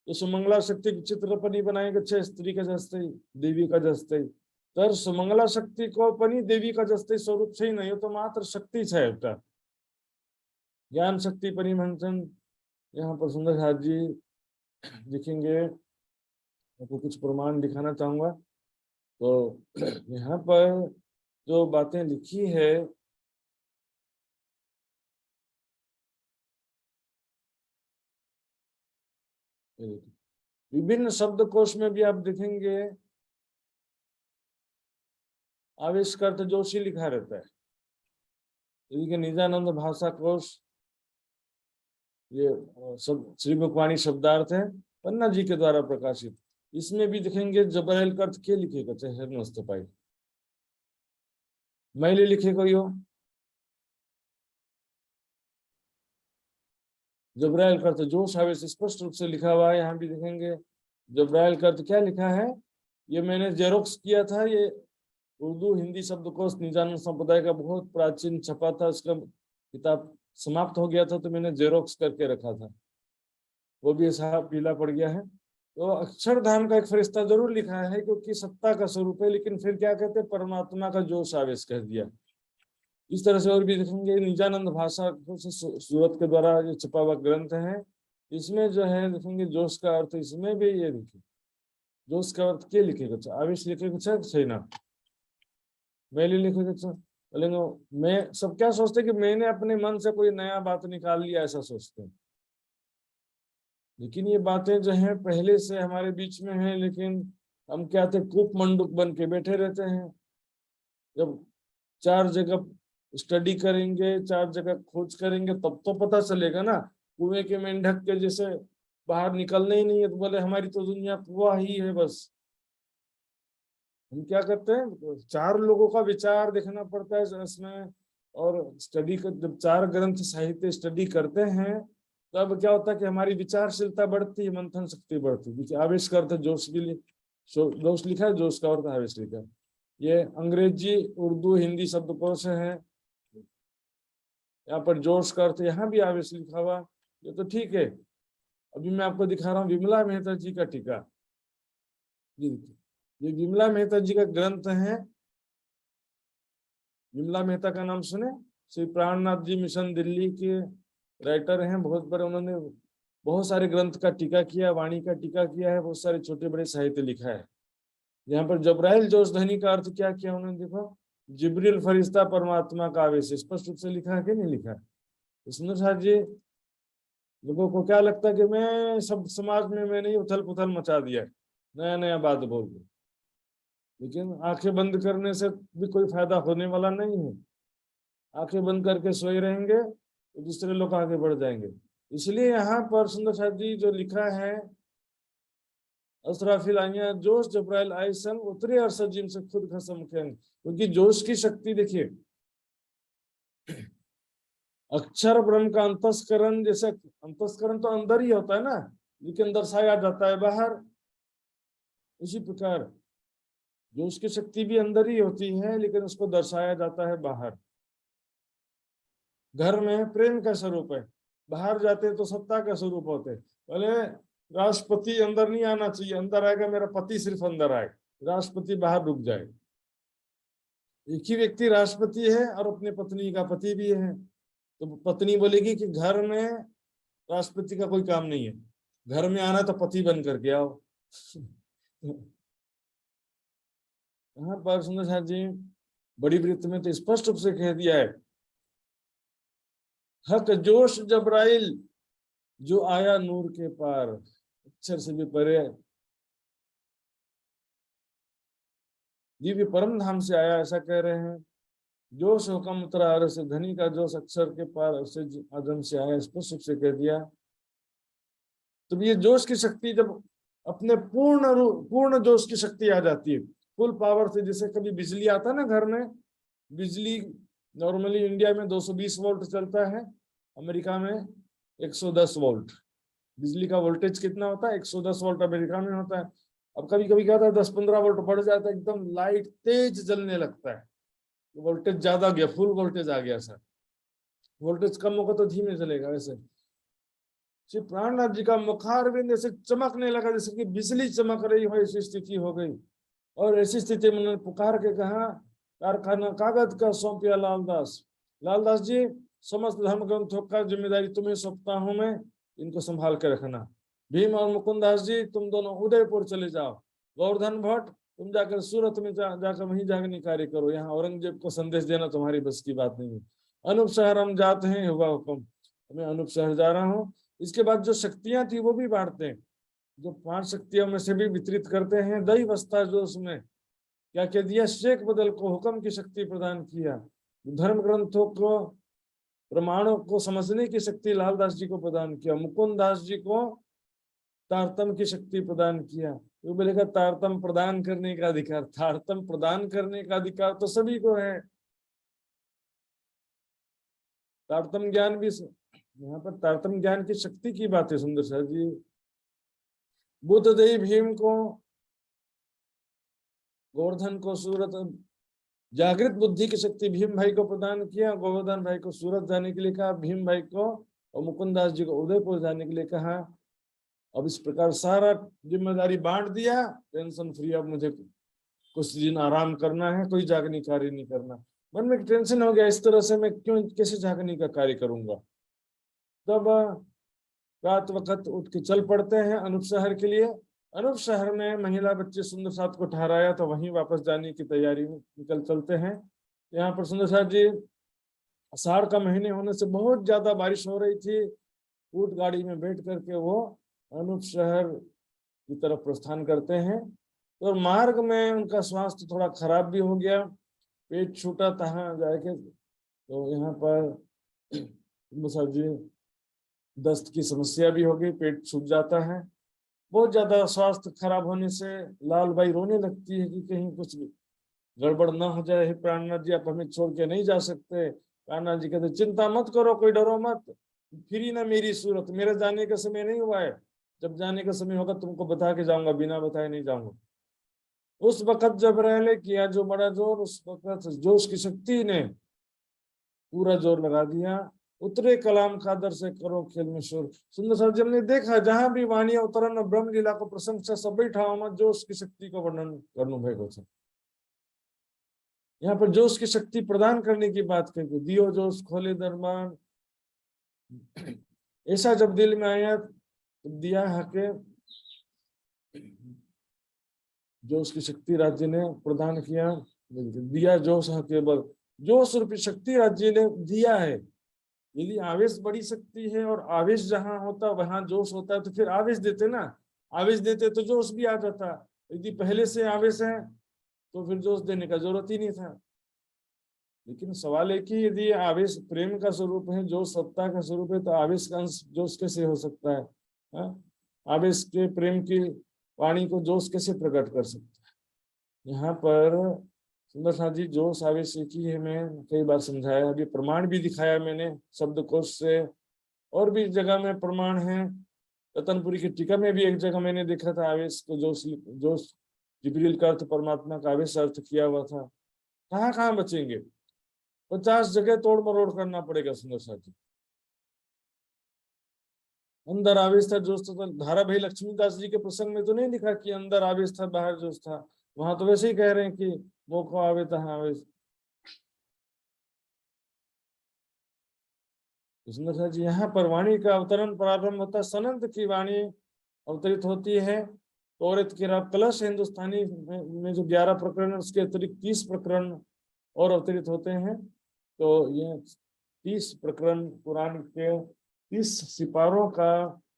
तो सुमंगला शक्ति चित्र पनि बनाएंगे छे स्त्री का जस्ते देवी का जस्ते, तर सुमंगला शक्ति को पनि देवी का जस्ते स्वरूप से ही नहीं हो, तो मात्र शक्ति है एउटा ज्ञान शक्ति पनि भंसन। यहाँ पर सुंदर साथ जी लिखेंगे, आपको कुछ प्रमाण दिखाना चाहूंगा। तो यहाँ पर जो बातें लिखी है, विभिन्न शब्दकोश में भी आप देखेंगे आवेश का अर्थ जोशी लिखा रहता है। देखिए निजानंद भाषा कोश, ये सब श्री मुखवाणी शब्दार्थ है, पन्ना जी के द्वारा प्रकाशित। इसमें भी देखेंगे जबराइल का अर्थ के लिखेगा, चाहे नस्त पाई मैले लिखेगा यो, जबराइल का अर्थ जोश आवेश स्पष्ट रूप से लिखा हुआ है। यहाँ भी देखेंगे जबराइल का अर्थ क्या लिखा है, ये मैंने जेरोक्स किया था, ये उर्दू हिंदी शब्दकोश निजानंद संप्रदाय का बहुत प्राचीन छपा था, उसका किताब समाप्त हो गया था, तो मैंने जेरोक्स करके रखा था, वो भी ऐसा पीला पड़ गया है। तो अक्षरधाम का एक फरिश्ता जरूर लिखा है, क्योंकि सत्ता का स्वरूप है, लेकिन फिर क्या कहते हैं, परमात्मा का जोश आवेश कह दिया। इस तरह से और भी देखेंगे निजानंद भाषा सूरत के द्वारा जो छपा हुआ ग्रंथ है, इसमें जो है देखेंगे जोश का अर्थ, इसमें भी ये लिखे, जोश का अर्थ क्या लिखेगा, आवेश लिखेगा सही ना, मैले लिखेगा बोलेंगे। मैं सब क्या सोचते कि मैंने अपने मन से कोई नया बात निकाल लिया, ऐसा सोचते हैं, लेकिन ये बातें जो हैं पहले से हमारे बीच में हैं, लेकिन हम क्या थे, कूप मंडूक बन के बैठे रहते हैं। जब चार जगह स्टडी करेंगे, चार जगह खोज करेंगे, तब तो पता चलेगा ना। कुएं के मेंढक के जैसे बाहर निकलना ही नहीं है, तो बोले हमारी तो दुनिया कुआं ही है बस। हम क्या करते हैं, चार लोगों का विचार देखना पड़ता है इसमें, और स्टडी कर, जब चार ग्रंथ साहित्य स्टडी करते हैं, तब क्या होता है कि हमारी विचारशीलता बढ़ती है, मंथन शक्ति बढ़ती है। आवेश का अर्थ जोश भी जोश लिखा है, जोश का अर्थ आवेश लिखा है। ये अंग्रेजी उर्दू हिंदी शब्दकोश है, यहाँ पर जोश का अर्थ यहाँ भी आवेश लिखा हुआ, ये तो ठीक है। अभी मैं आपको दिखा रहा हूँ विमला मेहता जी का टीका, ये विमला मेहता जी का ग्रंथ है। विमला मेहता का नाम सुने, श्री प्राणनाथ जी मिशन दिल्ली के राइटर हैं, बहुत बड़े, उन्होंने बहुत सारे ग्रंथ का टीका किया, वाणी का टीका किया है, बहुत सारे छोटे बड़े साहित्य लिखा है। यहाँ पर जब्राइल जोश ध्वनि का अर्थ क्या किया उन्होंने, देखो जिब्रील फरिश्ता परमात्मा का आवेश, स्पष्ट रूप से लिखा है कि नहीं लिखा है। सुंदर साहब जी, लोगों को क्या लगता है कि मैं सब समाज में मैंने ही उथल पुथल मचा दिया, नया नया बात बोल दो, लेकिन आंखें बंद करने से भी कोई फायदा होने वाला नहीं है। आंखें बंद करके सोए रहेंगे तो दूसरे लोग आगे बढ़ जाएंगे। इसलिए यहाँ पर सुंदर साहब जी जो लिखा है, असराफिल आइया जोश जब्राइल आए संग उतरे और सजीम से खुद खसम खेन, क्योंकि जोश की शक्ति देखिए, अक्षर ब्रह्म का अंतस्करण, जैसे अंतस्करण तो अंदर ही होता है ना, लेकिन दर्शाया जाता है बाहर, उसी प्रकार जोश की शक्ति भी अंदर ही होती है लेकिन उसको दर्शाया जाता है बाहर। घर में प्रेम का स्वरूप है, बाहर जाते तो सत्ता का स्वरूप होते हैं। पहले राष्ट्रपति अंदर नहीं आना चाहिए, अंदर आएगा मेरा पति, सिर्फ अंदर आए, राष्ट्रपति बाहर रुक जाए। एक ही व्यक्ति राष्ट्रपति है और अपने पत्नी का पति भी है, तो पत्नी बोलेगी कि घर में राष्ट्रपति का कोई काम नहीं है, घर में आना तो पति बन करके आओ। यहाँ पर सुंदर साहब जी बड़ी वृत्त में तो स्पष्ट रूप से कह दिया है, हक जोश जब्राइल जो आया नूर के पार, अक्षर से भी परे, दिव्य परम धाम से आया, ऐसा कह रहे हैं। जोश हुक्म उतरा से धनी का जोश अक्षर के पार से आदम से आया, स्पष्ट रूप से कह दिया। तो ये जोश की शक्ति जब अपने पूर्ण जोश की शक्ति आ जाती है, फुल पावर से, जैसे कभी बिजली आता है ना घर में, बिजली नॉर्मली इंडिया में 220 वोल्ट चलता है, अमेरिका में 110 वोल्ट। बिजली का वोल्टेज कितना होता है? 110 वोल्ट अमेरिका में होता है। अब कभी कभी क्या होता है 10-15 वोल्ट बढ़ जाता है, एकदम लाइट तेज जलने लगता है, वोल्टेज ज्यादा गया, फुल वोल्टेज आ गया सर। वोल्टेज कम होगा तो धीमे चलेगा। वैसे श्री प्राणनाथ जी का मुखारविंद ऐसे चमकने लगा जैसे कि बिजली चमक रही हो, ऐसी स्थिति हो गई। और ऐसी स्थिति में उन्होंने पुकार के कहा, कारखाना कागज का सौंपिया लालदास, लालदास जी समस्त धर्म ग्रंथों का जिम्मेदारी तुम्हें सौंपता हूं मैं, इनको संभाल के रखना। भीम और मुकुंदास जी तुम दोनों उदयपुर चले जाओ, गोवर्धन भट्ट तुम जाकर सूरत में जाकर वहीं जागनी कार्य करो, यहाँ औरंगजेब को संदेश देना तुम्हारी बस की बात नहीं है। अनूप शहर हम जाते हैं, हुआ हुक्म, मैं अनूप शहर जा रहा हूँ। इसके बाद जो शक्तियां थी वो भी बांटते हैं, जो 5 शक्तियों में से भी वितरित करते हैं। दई वस्ता जो उसमें क्या कह दिया, शेख बदल को हुक्म की शक्ति प्रदान किया, धर्म ग्रंथों को प्रमाणों को समझने की शक्ति लालदास जी को प्रदान किया, मुकुंद दास जी को तारतम की शक्ति प्रदान किया। तो बोलेगा तारतम प्रदान करने का अधिकार, तारतम प्रदान करने का अधिकार तो सभी को है। तारतम ज्ञान भी, यहाँ पर तारतम ज्ञान की शक्ति की बात है सुंदर सर जी। बुद्ध देव भीम को, गोवर्धन को सूरत, जागृत बुद्धि की शक्ति भीम भाई को प्रदान किया, गोवर्धन भाई को सूरत जाने के लिए कहा, भीम भाई को और मुकुंदास जी को उदयपुर जाने के लिए कहा। अब इस प्रकार सारा जिम्मेदारी बांट दिया, टेंशन फ्री, अब मुझे कुछ दिन आराम करना है, कोई जागनी कार्य नहीं करना। मन में टेंशन हो गया, इस तरह से मैं क्यों कैसे जागनी का कार्य करूंगा। तब रात वक्त उठ के चल पड़ते हैं अनूप शहर के लिए। अनूप शहर में महिला बच्चे सुंदर साथ को ठहराया, तो वहीं वापस जाने की तैयारी में निकल चलते हैं। यहाँ पर सुंदर साथ जी, आषाढ़ का महीने होने से बहुत ज्यादा बारिश हो रही थी, ऊंट गाड़ी में बैठ करके वो अनूप शहर की तरफ प्रस्थान करते हैं। तो मार्ग में उनका स्वास्थ्य थोड़ा खराब भी हो गया, पेट छूटा तहाँ जाके, तो यहाँ पर जी दस्त की समस्या भी हो गई, पेट सूख जाता है। बहुत ज्यादा स्वास्थ्य खराब होने से लाल बाई रोने लगती है कि कहीं कुछ गड़बड़ ना हो जाए, प्राणनाथ जी आप हमें छोड़ के नहीं जा सकते। प्राणनाथ जी कहते चिंता मत करो, कोई डरो मत, फिर ना मेरी सूरत, मेरे जाने का समय नहीं हुआ है, जब जाने का समय होगा तुमको बता के जाऊंगा, बिना बताए नहीं जाऊंगा। उस वक्त जब रहले किया जो बड़ा जोर, उस वक्त जोश की शक्ति ने पूरा जोर लगा दिया। उतरे कलाम खादर से करो खेल में शोर। सुंदर सर जी हमने देखा जहां भी वाणी अवतरण और ब्रह्म लीला को प्रशंसा सभी ठाव में जोश की शक्ति का वर्णन करनु भेगो छे। यहाँ पर जोश की शक्ति प्रदान करने की बात करके दियो जोश खोले दरबार, ऐसा जब दिल में आया तो दिया हके जोश की शक्ति राज्य ने प्रदान किया, दिया जोश केवल, जोश रूपी शक्ति राज्य ने दिया है। यदि आवेश बड़ी शक्ति है और आवेश जहां होता वहां जोश होता है तो फिर आवेश देते ना, आवेश देते तो जोश भी आ जाता। यदि पहले से आवेश है तो फिर जोश देने का जरूरत ही नहीं था। लेकिन सवाल है कि यदि आवेश प्रेम का स्वरूप है, जोश सत्ता का स्वरूप है, तो आवेश का अंश जोश कैसे हो सकता है? आवेश के प्रेम की वाणी को जोश कैसे प्रकट कर सकता है? यहाँ पर सुंदर साथ जी जोश आवेश एक ही है, मैं कई बार समझाया, अभी प्रमाण भी दिखाया मैंने शब्दकोश से, और भी जगह में प्रमाण है। रतनपुरी की टीका में भी एक जगह मैंने देखा था आवेश को जोश, जोश जिब्रील का अर्थ परमात्मा का आवेश अर्थ किया हुआ था। कहाँ कहाँ बचेंगे? 50 जगह तोड़ मरोड़ करना पड़ेगा सुंदर साथी। अंदर आवेश था जोश था, धारा भाई लक्ष्मीदास जी के प्रसंग में तो नहीं लिखा कि अंदर आवेश था बाहर जोश था, वहां तो वैसे ही कह रहे हैं कि मौको आवे तहाँ आवेश। सुंदर साथ जी यहाँ पर वाणी का अवतरण प्रारंभ होता है, सनंद की वाणी अवतरित होती है। तोरित किरा प्लस हिंदुस्तानी में जो 11 प्रकरण, उसके अतिरिक्त 30 प्रकरण और अवतरित होते हैं। तो ये 30 प्रकरण कुरान के 30 सिपारों का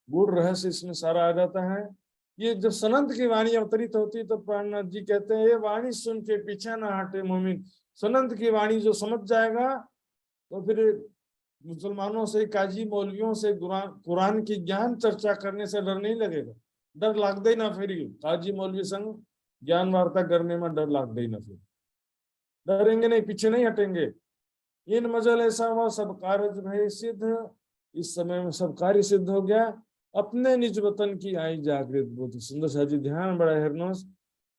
गूढ़ रहस्य इसमें सारा आ जाता है। ये जब सनंद की वाणी अवतरित होती है तो प्राणनाथ जी कहते हैं, ये वाणी सुन के पीछे ना हटे मोमिन। सनंद की वाणी जो समझ जाएगा तो फिर मुसलमानों से, काजी मौलवियों से कुरान की ज्ञान चर्चा करने से डर नहीं लगेगा। डर लगता ही ना फिर काजी मौलवी संग ज्ञान वार्ता करने में डर लगता ही ना, फिर डरेंगे नहीं, पीछे नहीं हटेंगे। इन मजल ऐसा हुआ सब कार्य भय सिद्ध, इस समय में सब कार्य सिद्ध हो गया। अपने निज वतन की आई जागृत बुद्ध। सुंदर सा जी ध्यान बड़ा हरनोस,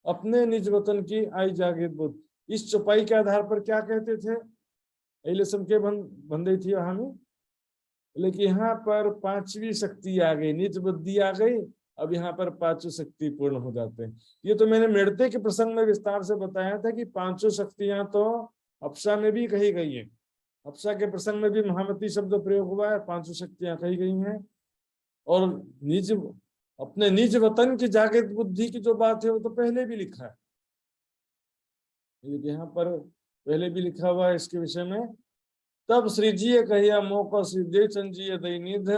अपने निज वतन की आई जागृत बुद्ध। इस चौपाई के आधार पर क्या कहते थे? एलिसम के बंदे थी वहां में, लेकिन यहाँ पर पांचवी शक्ति आ गई, निज बुद्धि आ गई। अब यहाँ पर पांचों शक्ति पूर्ण हो जाते हैं। ये तो मैंने मृत्यु के प्रसंग में विस्तार से बताया था कि पांचों शक्तियां तो अप्सा में भी कही गई है। अप्सा के प्रसंग में भी महामती शब्द प्रयोग हुआ है, पांचों शक्तियां कही गई हैं। और निज, अपने निज वतन की जागृत बुद्धि की जो बात है वो तो पहले भी लिखा है, यहाँ पर पहले भी लिखा हुआ है इसके विषय में। तब श्री जी कहिया मौका श्री देवचंद जी दयनिध,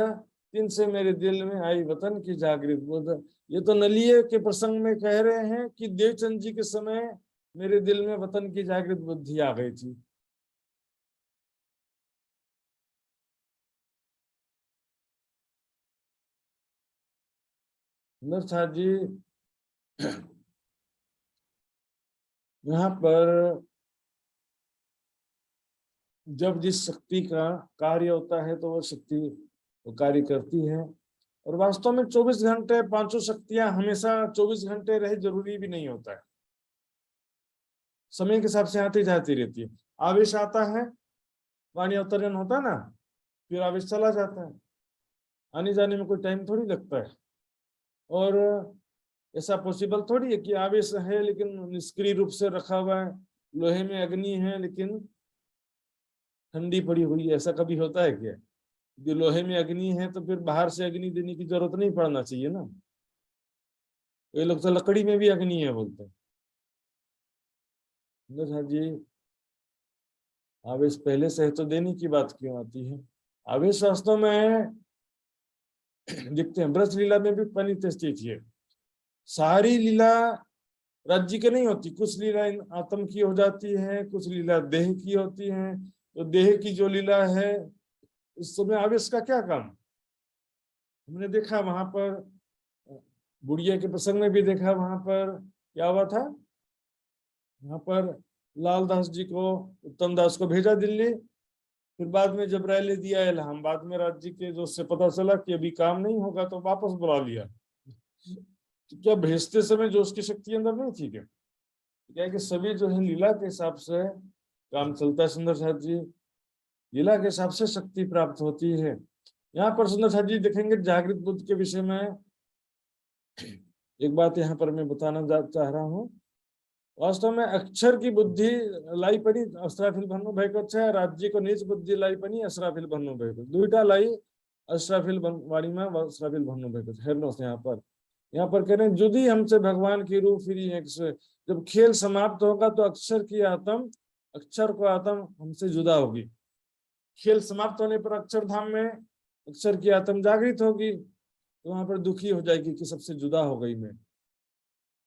तीन से मेरे दिल में आई वतन की जागृत बुद्ध। ये तो नलिये के प्रसंग में कह रहे हैं कि देवचंद जी के समय मेरे दिल में वतन की जागृत बुद्धि आ गई थी। नरसाद जी यहाँ पर जब जिस शक्ति का कार्य होता है तो वो शक्ति वो कार्य करती है। और वास्तव में 24 घंटे पांचों शक्तियां हमेशा 24 घंटे रहे जरूरी भी नहीं होता है, समय के हिसाब से आती जाती रहती है। आवेश आता है, वाणी अवतरण होता है ना, फिर आवेश चला जाता है, आने जाने में कोई टाइम थोड़ी लगता है। और ऐसा पॉसिबल थोड़ी है कि आवेश है लेकिन निष्क्रिय रूप से रखा हुआ है, लोहे में अग्नि है लेकिन ठंडी पड़ी हुई है, ऐसा कभी होता है क्या? यदि लोहे में अग्नि है तो फिर बाहर से अग्नि देने की जरूरत नहीं पड़ना चाहिए ना। ये लोग तो लकड़ी में भी अग्नि है बोलते हैं। जी आवेश पहले से है तो देने की बात क्यों आती है? आवेश वास्तव में दिखते हैं, ब्रज लीला में भी परिस्थिति थी। सारी लीला राज्य की नहीं होती, कुछ लीला आत्म की हो जाती है, कुछ लीला देह की होती है। तो देह की जो लीला है उस समय आवेश का क्या काम? हमने देखा वहां पर बुढ़िया के प्रसंग में भी देखा, वहां पर क्या हुआ था, वहां पर लाल दास जी को, उत्तम दास को भेजा दिल्ली, फिर बाद में जब रैली दिया इलाहाबाद में राज्य के, जो उससे पता चला कि अभी काम नहीं होगा तो वापस बुला लिया। तो क्या भेजते समय जो उसकी शक्ति अंदर नहीं थी क्या? क्या है कि सभी जो है लीला के हिसाब से काम चलता है। सुंदर साथ जी लीला के हिसाब से शक्ति प्राप्त होती है। यहाँ पर सुंदर साथ जी देखेंगे जागृत बुद्ध के विषय में एक बात यहाँ पर मैं बताना चाह रहा हूँ। वास्तव में अक्षर की बुद्धि लाई पड़ी अस्राफिल भन्नु भएको छ, राज्य को निज बुद्धि लाई पनि अस्राफिल भन्नु भएको, दुईटा लाई अस्राफिल वाणीमा अस्राफिल भन्नु भएको छ। हेर्नुहोस् यहाँ पर यहाँ पर कह रहे हैं जुदी हमसे भगवान की रूह फिरी एक से। जब खेल समाप्त होगा तो अक्षर की आत्म, अक्षर को आत्म हमसे जुदा होगी। खेल समाप्त होने पर अक्षरधाम में अक्षर की आत्म जागृत होगी, तो वहां पर दुखी हो जाएगी कि सबसे जुदा हो गई मैं।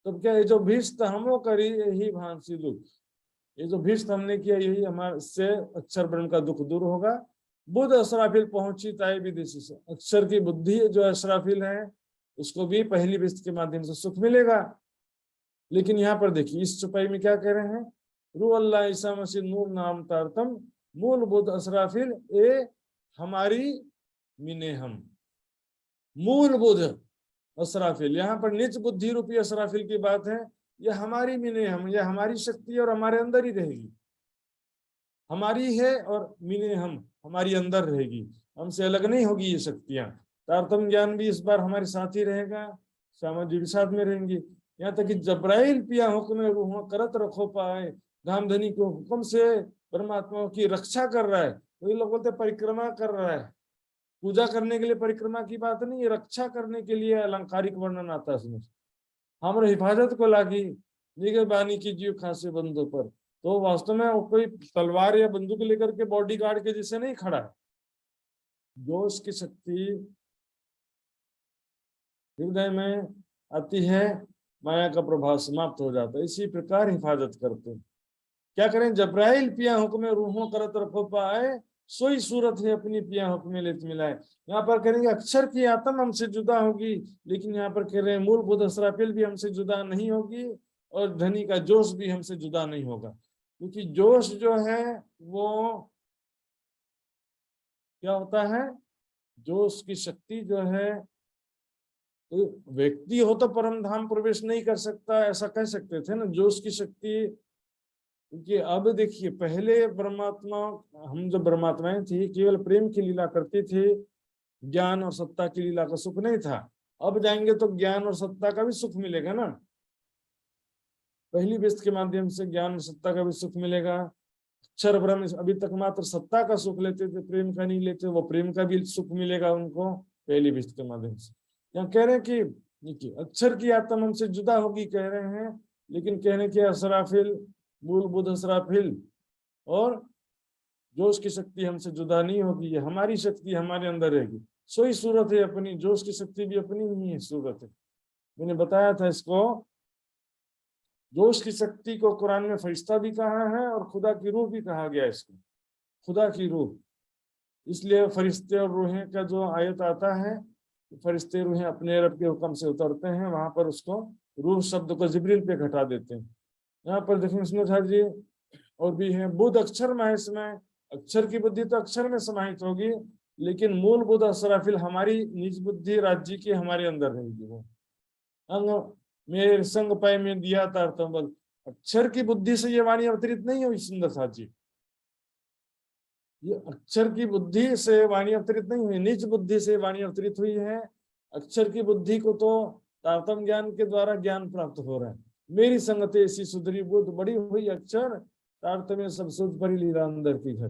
तब क्या है, जो भीष्ट हमो करी यही भांसी दुख, ये जो भीष्ट हमने किया यही हमारे से अक्षर ब्रह्म का दुख दूर होगा। बुद्ध असराफिल पहुंची ताई विदेशी से, अक्षर की बुद्धि जो असराफिल है उसको भी पहली विस्त के माध्यम से सुख मिलेगा। लेकिन यहाँ पर देखिए इस चौपाई में क्या कह रहे हैं, रू अल्लाह ईसा मसीह नूर नाम तारतम मूल बुद्ध असराफिल ए हमारी मिने हम। मूल बुद्ध असराफिल, यहाँ पर निज बुद्धि रूपी असराफिल की बात है। यह हमारी मिने हम, यह हमारी शक्ति और हमारे अंदर ही रहेगी, हमारी है और मिने हम हमारी अंदर रहेगी, हमसे अलग नहीं होगी ये शक्तियां। तारतम ज्ञान भी इस बार हमारे साथ ही रहेगा, श्यामा जी भी साथ में रहेंगी। यहाँ तक कि जब्राइल पिया हुक्म रूह करत रखो पाए, धामधनी को हुक्म से परमात्मा की रक्षा कर रहा है। तो ये लोग बोलते परिक्रमा कर रहा है, पूजा करने के लिए परिक्रमा की बात नहीं है, रक्षा करने के लिए अलंकारिक वर्णन आता है इसमें। हमारे हिफाजत को लागी निगहबानी कीजिए खासे बंदों पर। तो वास्तव में वो कोई तलवार या बंदूक लेकर के बॉडी गार्ड के जैसे नहीं खड़ा है। जोश की शक्ति हृदय में आती है, माया का प्रभाव समाप्त हो जाता है, इसी प्रकार हिफाजत करते हैं। क्या करें, जब्राइल पिया हुक्म रूहों करत रखो पाए, सोई सूरत है अपनी पिया हुक्म लेत मिलाए। यहाँ पर करेंगे अक्षर की आत्म हमसे जुदा होगी, लेकिन यहाँ पर कह रहे हैं मूल बुद्ध असराफिल भी हमसे जुदा नहीं होगी और धनी का जोश भी हमसे जुदा नहीं होगा। क्योंकि जोश जो है वो क्या होता है, जोश की शक्ति जो है, तो व्यक्ति हो तो परम धाम प्रवेश नहीं कर सकता ऐसा कह सकते थे ना, जोश की शक्ति। क्योंकि अब देखिए पहले परमात्मा, हम जब परमात्माएं थी केवल प्रेम की लीला करती थी, ज्ञान और सत्ता की लीला का सुख नहीं था। अब जाएंगे तो ज्ञान और सत्ता का भी सुख मिलेगा ना, पहली विस्त के माध्यम से ज्ञान और सत्ता का भी सुख मिलेगा। अक्षर ब्रह्म अभी तक मात्र सत्ता का सुख लेते थे, प्रेम का नहीं लेते, वो प्रेम का भी सुख मिलेगा उनको पहली विस्त के माध्यम से। यहाँ कह रहे हैं कि अक्षर की आत्मा हमसे जुदा होगी कह रहे हैं, लेकिन कहने के असराफिल मूल बुद्ध असराफिल और जोश की शक्ति हमसे जुदा नहीं होगी, ये हमारी शक्ति हमारे अंदर रहेगी। सोई सूरत है अपनी, जोश की शक्ति भी अपनी ही है सूरत है। मैंने बताया था इसको, जोश की शक्ति को कुरान में फरिश्ता भी कहा है और खुदा की रूह भी कहा गया इसको, खुदा की रूह। इसलिए फरिश्ते और रूहें का जो आयत आता है, फरिश्ते रूहें अपने रब के हुक्म से उतरते हैं, वहां पर उसको रूह शब्द को जिब्रील पे घटा देते हैं। यहाँ पर देखेंगे इसमें जी और भी है, बुद्ध अक्षर महेश में, अक्षर की बुद्धि तो अक्षर में समाहित होगी, लेकिन मूल बुद्ध असराफिल हमारी निज बुद्धि राज्य की हमारे अंदर रहेगी। वो अंग मेरे संग पाए में दिया तारतम बल, अक्षर की बुद्धि से ये वाणी अवतरित नहीं हुई सुंदर साथी, ये अक्षर की बुद्धि से वाणी अवतरित नहीं हुई, निज बुद्धि से वाणी अवतरित हुई है। अक्षर की बुद्धि को तो तारतम ज्ञान के द्वारा ज्ञान प्राप्त हो रहा है। मेरी संगत ऐसी सुधरी बुद्ध बड़ी हुई अक्षर, तारतम्य सब सुध परी लीला अंदर की घर।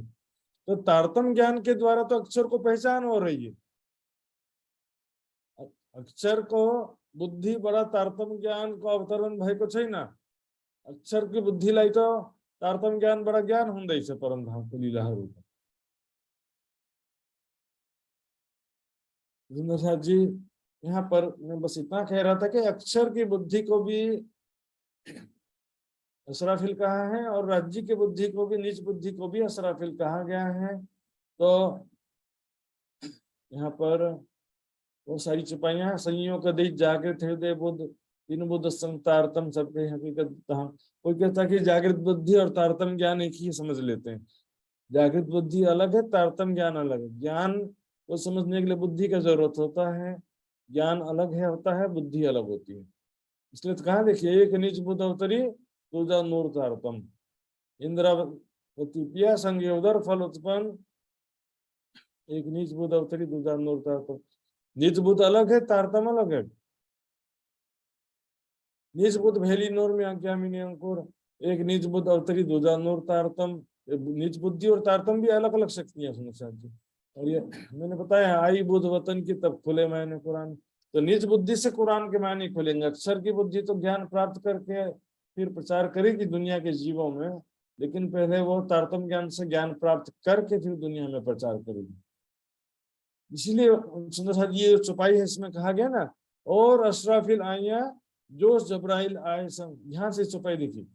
तो तारतम ज्ञान के द्वारा तो अक्षर को पहचान हो रही है, अक्षर को बुद्धि बड़ा तारतम ज्ञान को अवतरण भाई को चाहिए ना, अक्षर की बुद्धि लाई तो तारतम ज्ञान बड़ा ज्ञान होंगे से परम धाम को लीला रूप। जिंदर जी यहाँ पर मैं बस इतना कह रहा था कि अक्षर की बुद्धि को भी असराफिल कहा है और राज्य की बुद्धि को भी, निज बुद्धि को भी असराफिल कहा गया है। तो यहाँ पर वो सारी चुपाइयां संयोग का देश जागृत हृदय बुद्ध तीन बुद्ध संग तारतम सबके हकीकत। कोई कहता है कि जागृत बुद्धि और तारतम ज्ञान एक ही समझ लेते हैं, जागृत बुद्धि अलग है, तारतम ज्ञान अलग है। ज्ञान को समझने के लिए बुद्धि का जरूरत होता है, ज्ञान अलग है होता है, बुद्धि अलग होती है। इसलिए तो कहा देखिए, एक निज बुद्ध अवतरी दूजा नूर तारतम, इंद्रावती पिया संग उदर फल उत्पन्न, एक निज बुद्ध अवतरी दूजा नूर तारतम। निज बुद्ध अलग है, तारतम अलग है। निज बुद्ध भेली नूर में आज्ञा मिनी अंकुर, एक निज बुद्ध अवतरी दूजा नूर तारतम। निज बुद्धि और तारतम भी अलग अलग शक्तियां सुनो साहब जी। और ये मैंने बताया आई बुद्ध वतन की तब खुले मैंने कुरान, तो निज बुद्धि से कुरान के मानी खोलेंगे। अक्षर की बुद्धि तो ज्ञान प्राप्त करके फिर प्रचार करेगी दुनिया के जीवों में, लेकिन पहले वो तारतम ज्ञान से ज्ञान प्राप्त करके फिर दुनिया में प्रचार करेगी। इसीलिए सुंदर साहब ये चौपाई है, इसमें कहा गया ना, और अशराफिल आया जो जब्राइल आए संग, ध्यान से चौपाई देखिए।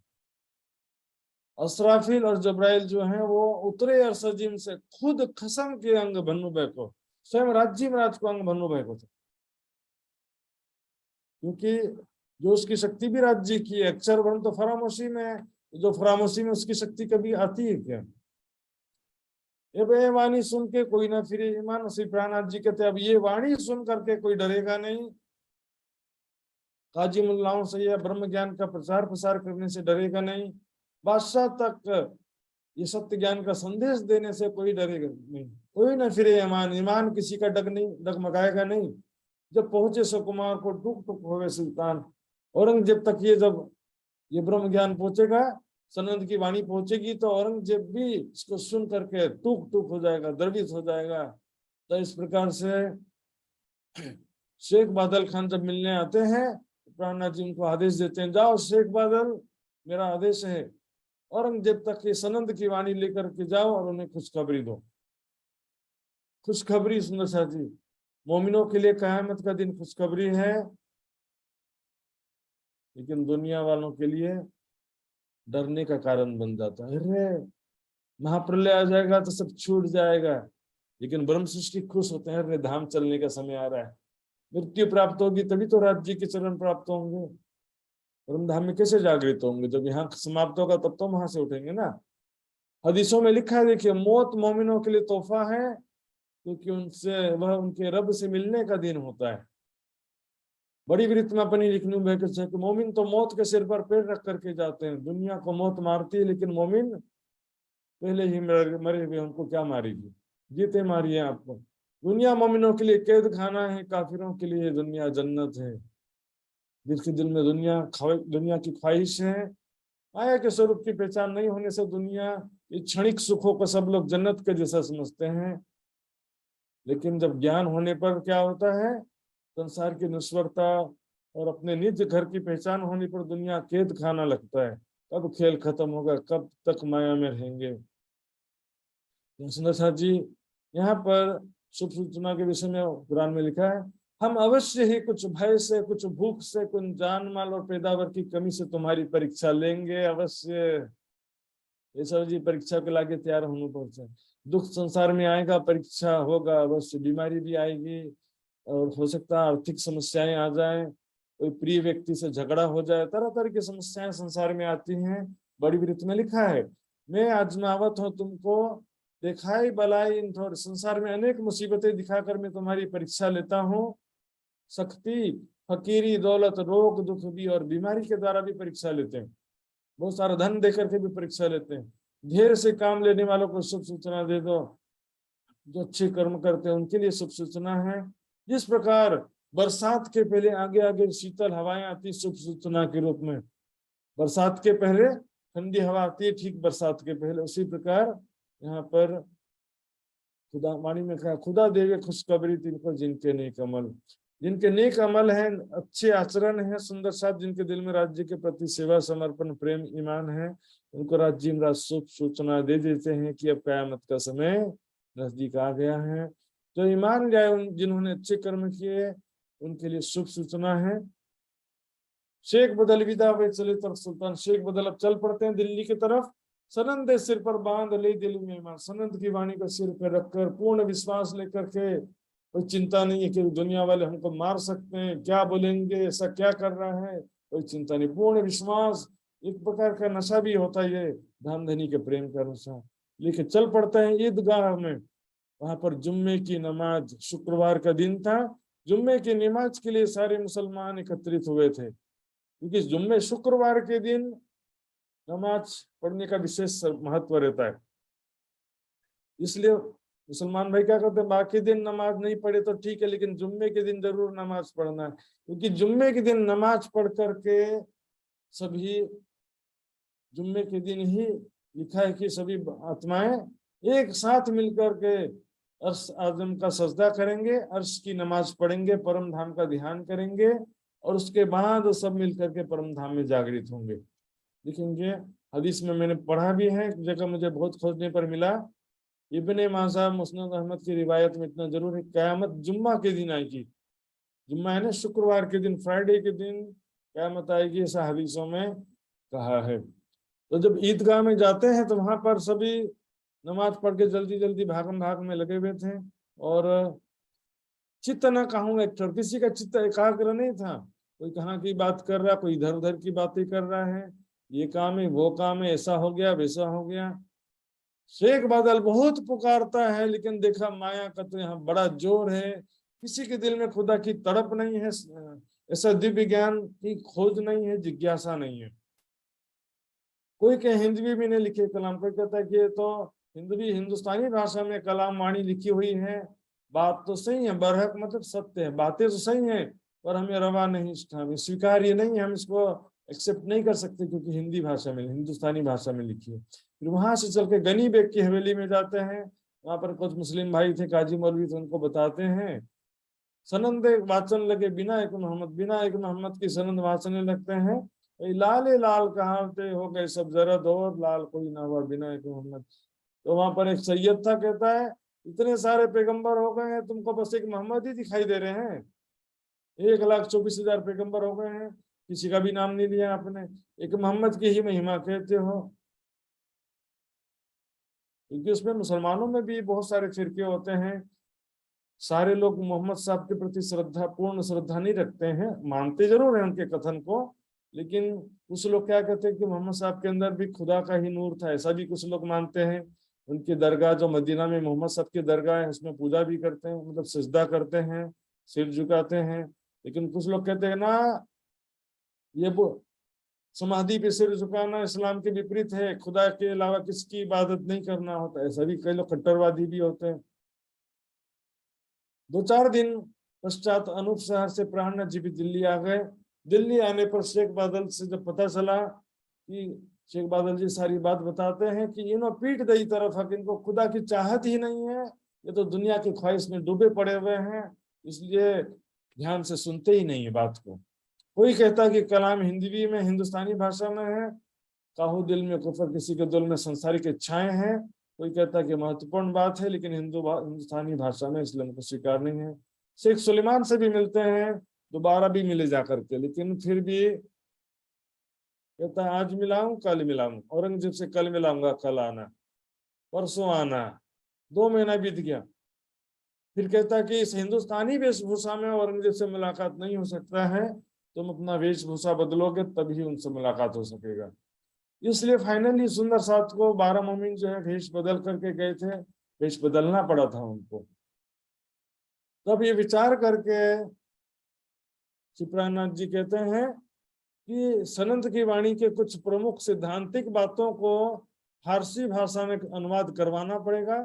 असराफिल और जब्राइल जो हैं वो उतरे अरसजीम से खुद खसम के अंग भन्नु बैको, स्वयं राज्य महाराज को अंग भन्नु बैको थे, क्योंकि जो उसकी शक्ति भी राज्य की है। अक्षर वर्ण तो फरामोशी में है, जो फरामोशी में उसकी शक्ति कभी आती है क्या? ये वाणी सुन के कोई ना फिरे ईमान, श्री प्राणनाथ जी कहते अब ये वाणी सुन करके कोई डरेगा नहीं। काजी मुल्लाओं से या ब्रह्म ज्ञान का प्रचार प्रसार करने से डरेगा नहीं, बादशाह तक ये सत्य ज्ञान का संदेश देने से कोई डरेगा नहीं, कोई ना फिरे ईमान, ईमान किसी का डगमगाएगा नहीं। जब पहुंचे सुकुमार को टुक टुक होवे सुल्तान, औरंगजेब तक ये जब ये ब्रह्म ज्ञान पहुंचेगा, सनंद की वाणी पहुंचेगी, तो औरंगजेब भी इसको सुन करके टुक टुक हो जाएगा, द्रवित हो जाएगा। तो इस प्रकार से शेख बादल खान जब मिलने आते हैं, प्राणनाथ जी उनको आदेश देते हैं, जाओ शेख बादल, मेरा आदेश है, औरंगजेब तक की सनंद की वाणी लेकर के जाओ और उन्हें खुशखबरी दो। खुशखबरी सुंदर शाह जी, मोमिनों के लिए कयामत का दिन खुशखबरी है, लेकिन दुनिया वालों के लिए डरने का कारण बन जाता है। अरे महाप्रलय आ जाएगा तो सब छूट जाएगा, लेकिन ब्रह्म सृष्टि खुश होते हैं, अरे धाम चलने का समय आ रहा है, मृत्यु प्राप्त होगी तभी तो राज्य के चरण प्राप्त होंगे। ब्रह्म धाम में कैसे जागृत होंगे? जब यहाँ समाप्त होगा तब तो वहां से उठेंगे ना। हदीसों में लिखा है, देखिए, मौत मोमिनों के लिए तोहफा है, क्योंकि उनसे वह उनके रब से मिलने का दिन होता है। बड़ी वृत्ति अपनी लिखने में कि मोमिन तो मौत के सिर पर पैर रख करके जाते हैं। दुनिया को मौत मारती है, लेकिन मोमिन पहले ही मरे हुए, उनको क्या मारेगी? जीते मारिए आपको। दुनिया मोमिनों के लिए कैद खाना है, काफिरों के लिए दुनिया जन्नत है। जिसके दिल में दुनिया की ख्वाहिश है, माया के स्वरूप की पहचान नहीं होने से दुनिया ये क्षणिक सुखों को सब लोग जन्नत के जैसा समझते हैं, लेकिन जब ज्ञान होने पर क्या होता है, संसार की नश्वरता और अपने निज घर की पहचान होने पर दुनिया कैद खाना लगता है। कब खेल खत्म होगा, कब तक माया में रहेंगे। सुंदर साथ जी, यहाँ पर शुभ सूचना के विषय में कुरान में लिखा है, हम अवश्य ही कुछ भय से, कुछ भूख से, कुछ जान माल और पैदावार की कमी से तुम्हारी परीक्षा लेंगे अवश्य। ये सब जी परीक्षा के लागे तैयार होना पड़ता है। दुख संसार में आएगा, परीक्षा होगा अवश्य, बीमारी भी आएगी, और हो सकता है आर्थिक समस्याएं आ जाए, कोई प्रिय व्यक्ति से झगड़ा हो जाए, तरह तरह की समस्याएं संसार में आती हैं। बड़ी वृत्त में लिखा है, मैं आजमावत हूँ तुमको, दिखाई बलाई इन थोड़े, संसार में अनेक मुसीबतें दिखाकर मैं तुम्हारी परीक्षा लेता हूँ। शक्ति, फकीरी, दौलत, रोग, दुख भी और बीमारी के द्वारा भी परीक्षा लेते हैं। बहुत सारा धन देकर के भी परीक्षा लेते हैं। ढेर से काम लेने वालों को शुभ सूचना दे दो, जो अच्छे कर्म करते हैं उनके लिए शुभ सूचना है। जिस प्रकार बरसात के पहले आगे आगे शीतल हवाएं आती शुभ सूचना के रूप में, बरसात के पहले ठंडी हवा आती है ठीक बरसात के पहले, उसी प्रकार यहाँ पर खुदा वाणी में कहा, खुदा देवे खुशखबरी तिनको जिनके नेक अमल, जिनके नेक अमल है, अच्छे आचरण है, सुंदर साथ, जिनके दिल में राज्य के प्रति सेवा, समर्पण, प्रेम, ईमान है, उनको राज्य में शुभ सूचना दे देते हैं कि अब कयामत का समय नजदीक आ गया है। तो ईमान लाए जिन्होंने अच्छे कर्म किए उनके लिए शुभ सूचना है। शेख बदल विदा वे चले तरफ सुल्तान, शेख बदल अब चल पड़ते हैं दिल्ली की तरफ। सनंद सिर पर बांध ले दिल में ईमान, सनंद की वाणी को सिर पर रखकर पूर्ण विश्वास लेकर के, कोई चिंता नहीं है कि दुनिया वाले हमको मार सकते हैं, क्या बोलेंगे, ऐसा क्या कर रहा है, कोई चिंता नहीं, पूर्ण विश्वास। एक प्रकार का नशा भी होता है ये धाम धनी के प्रेम का नशा। लेके चल पड़ते हैं ईदगाह में। वहां पर जुम्मे की नमाज, शुक्रवार का दिन था, जुम्मे की नमाज के लिए सारे मुसलमान एकत्रित हुए थे, क्योंकि जुम्मे शुक्रवार के दिन नमाज पढ़ने का विशेष महत्व रहता है। इसलिए मुसलमान भाई क्या करते हैं, बाकी दिन नमाज नहीं पढ़े तो ठीक है, लेकिन जुम्मे के दिन जरूर नमाज पढ़ना है, क्योंकि जुम्मे के दिन नमाज पढ़ करके सभी, जुम्मे के दिन ही लिखा है कि सभी आत्माएं एक साथ मिलकर के अर्श आजम का सजदा करेंगे, अर्श की नमाज पढ़ेंगे, परम धाम का ध्यान करेंगे, और उसके बाद सब मिलकर के परम धाम में जागृत होंगे। देखेंगे हदीस में मैंने पढ़ा भी है, एक जगह मुझे बहुत खोजने पर मिला, इब्ने माजा मुस्नद अहमद की रिवायत में इतना जरूर है, कयामत जुम्मा के दिन आएगी। जुम्मा है ना, शुक्रवार के दिन, फ्राइडे के दिन कयामत आएगी, ऐसा हदीसों में कहा है। तो जब ईदगाह में जाते हैं तो वहां पर सभी नमाज पढ़ के जल्दी जल्दी भागम भाग में लगे हुए थे, और चित्त ना कहूंगा, एक किसी का चित्त एकाग्र नहीं था। कोई कहाँ की बात कर रहा है, कोई इधर उधर की बातें कर रहा है, ये काम है वो काम है, ऐसा हो गया वैसा हो गया। शेख बादल बहुत पुकारता है, लेकिन देखा माया का तो यहाँ बड़ा जोर है, किसी के दिल में खुदा की तड़प नहीं है, ऐसा दिव्य ज्ञान की खोज नहीं है, जिज्ञासा नहीं है। कोई के हिंदवी भी नहीं लिखे कलाम, कोई कहता है कि ये तो हिंदवी हिंदुस्तानी भाषा में कलाम वाणी लिखी हुई है। बात तो सही है, बरहक मतलब सत्य है, बातें तो सही है, पर हमें रवा नहीं, हमें स्वीकार्य नहीं है, हम इसको एक्सेप्ट नहीं कर सकते, क्योंकि हिंदी भाषा में, हिंदुस्तानी भाषा में लिखी है। फिर वहां से चल के गनी बेग की हवेली में जाते हैं, वहां पर कुछ मुस्लिम भाई थे, काजी मौलवी थे, उनको बताते हैं, सनंद वाचन लगे, बिना एक मोहम्मद, बिना एक मोहम्मद की सनंद वाचने लगते हैं, लाले लाल कहावते हो गए सब जरद, और लाल कोई ना हुआ बिना एक मोहम्मद। तो वहां पर एक सैयद था, कहता है इतने सारे पैगंबर हो गए हैं, तुमको बस एक मोहम्मद ही दिखाई दे रहे हैं, 1,24,000 पैगंबर हो गए हैं, किसी का भी नाम नहीं लिया आपने, एक मोहम्मद की ही महिमा कहते हो। क्योंकि उसमें मुसलमानों में भी बहुत सारे फिरके होते हैं, सारे लोग मोहम्मद साहब के प्रति श्रद्धा, पूर्ण श्रद्धा नहीं रखते हैं, मानते जरूर हैं उनके कथन को, लेकिन कुछ लोग क्या कहते हैं कि मोहम्मद साहब के अंदर भी खुदा का ही नूर था, ऐसा भी कुछ लोग मानते हैं। उनकी दरगाह जो मदीना में मोहम्मद साहब की दरगाह है, उसमें पूजा भी करते हैं, मतलब सजदा करते हैं, सिर झुकाते हैं। लेकिन कुछ लोग कहते हैं ना, ये वो समाधि पे सिर झुकाना इस्लाम के विपरीत है, खुदा के अलावा किसकी इबादत नहीं करना होता, ऐसा भी कई लोग कट्टरवादी भी होते हैं। 2-4 दिन पश्चात अनूप शहर से प्राणनाथ जी भी दिल्ली आ गए। दिल्ली आने पर शेख बादल से जब पता चला कि, शेख बादल जी सारी बात बताते हैं कि इन्हों पीठ दई तरफ है, कि इनको खुदा की चाहत ही नहीं है, ये तो दुनिया की ख्वाहिश में डूबे पड़े हुए हैं, इसलिए ध्यान से सुनते ही नहीं है बात को। कोई कहता कि कलाम हिंदी में, हिंदुस्तानी भाषा में है, काहू दिल में कुफर, किसी के दिल में संसारिक इच्छाएं हैं। कोई कहता कि महत्वपूर्ण बात है, लेकिन हिंदुस्तानी भाषा में, इसलिए उनको स्वीकार नहीं है। शेख सुलेमान से भी मिलते हैं, दोबारा भी मिले जाकर के, लेकिन फिर भी कहता है आज मिलाऊं कल मिलाऊं, औरंगजेब से कल मिलाऊंगा, कल आना, परसों आना, 2 महीना बीत गया। फिर कहता है कि इस हिंदुस्तानी वेशभूषा में औरंगजेब से मुलाकात नहीं हो सकता है, तुम अपना वेशभूषा बदलोगे तभी उनसे मुलाकात हो सकेगा। इसलिए फाइनली सुंदर साथ को 12 मोमिन जो है वेश बदल करके गए थे, वेश बदलना पड़ा था उनको। तब ये विचार करके चिपरानाथ जी कहते हैं कि सनंद की वाणी के कुछ प्रमुख सिद्धांतिक बातों को फारसी भाषा में अनुवाद करवाना पड़ेगा,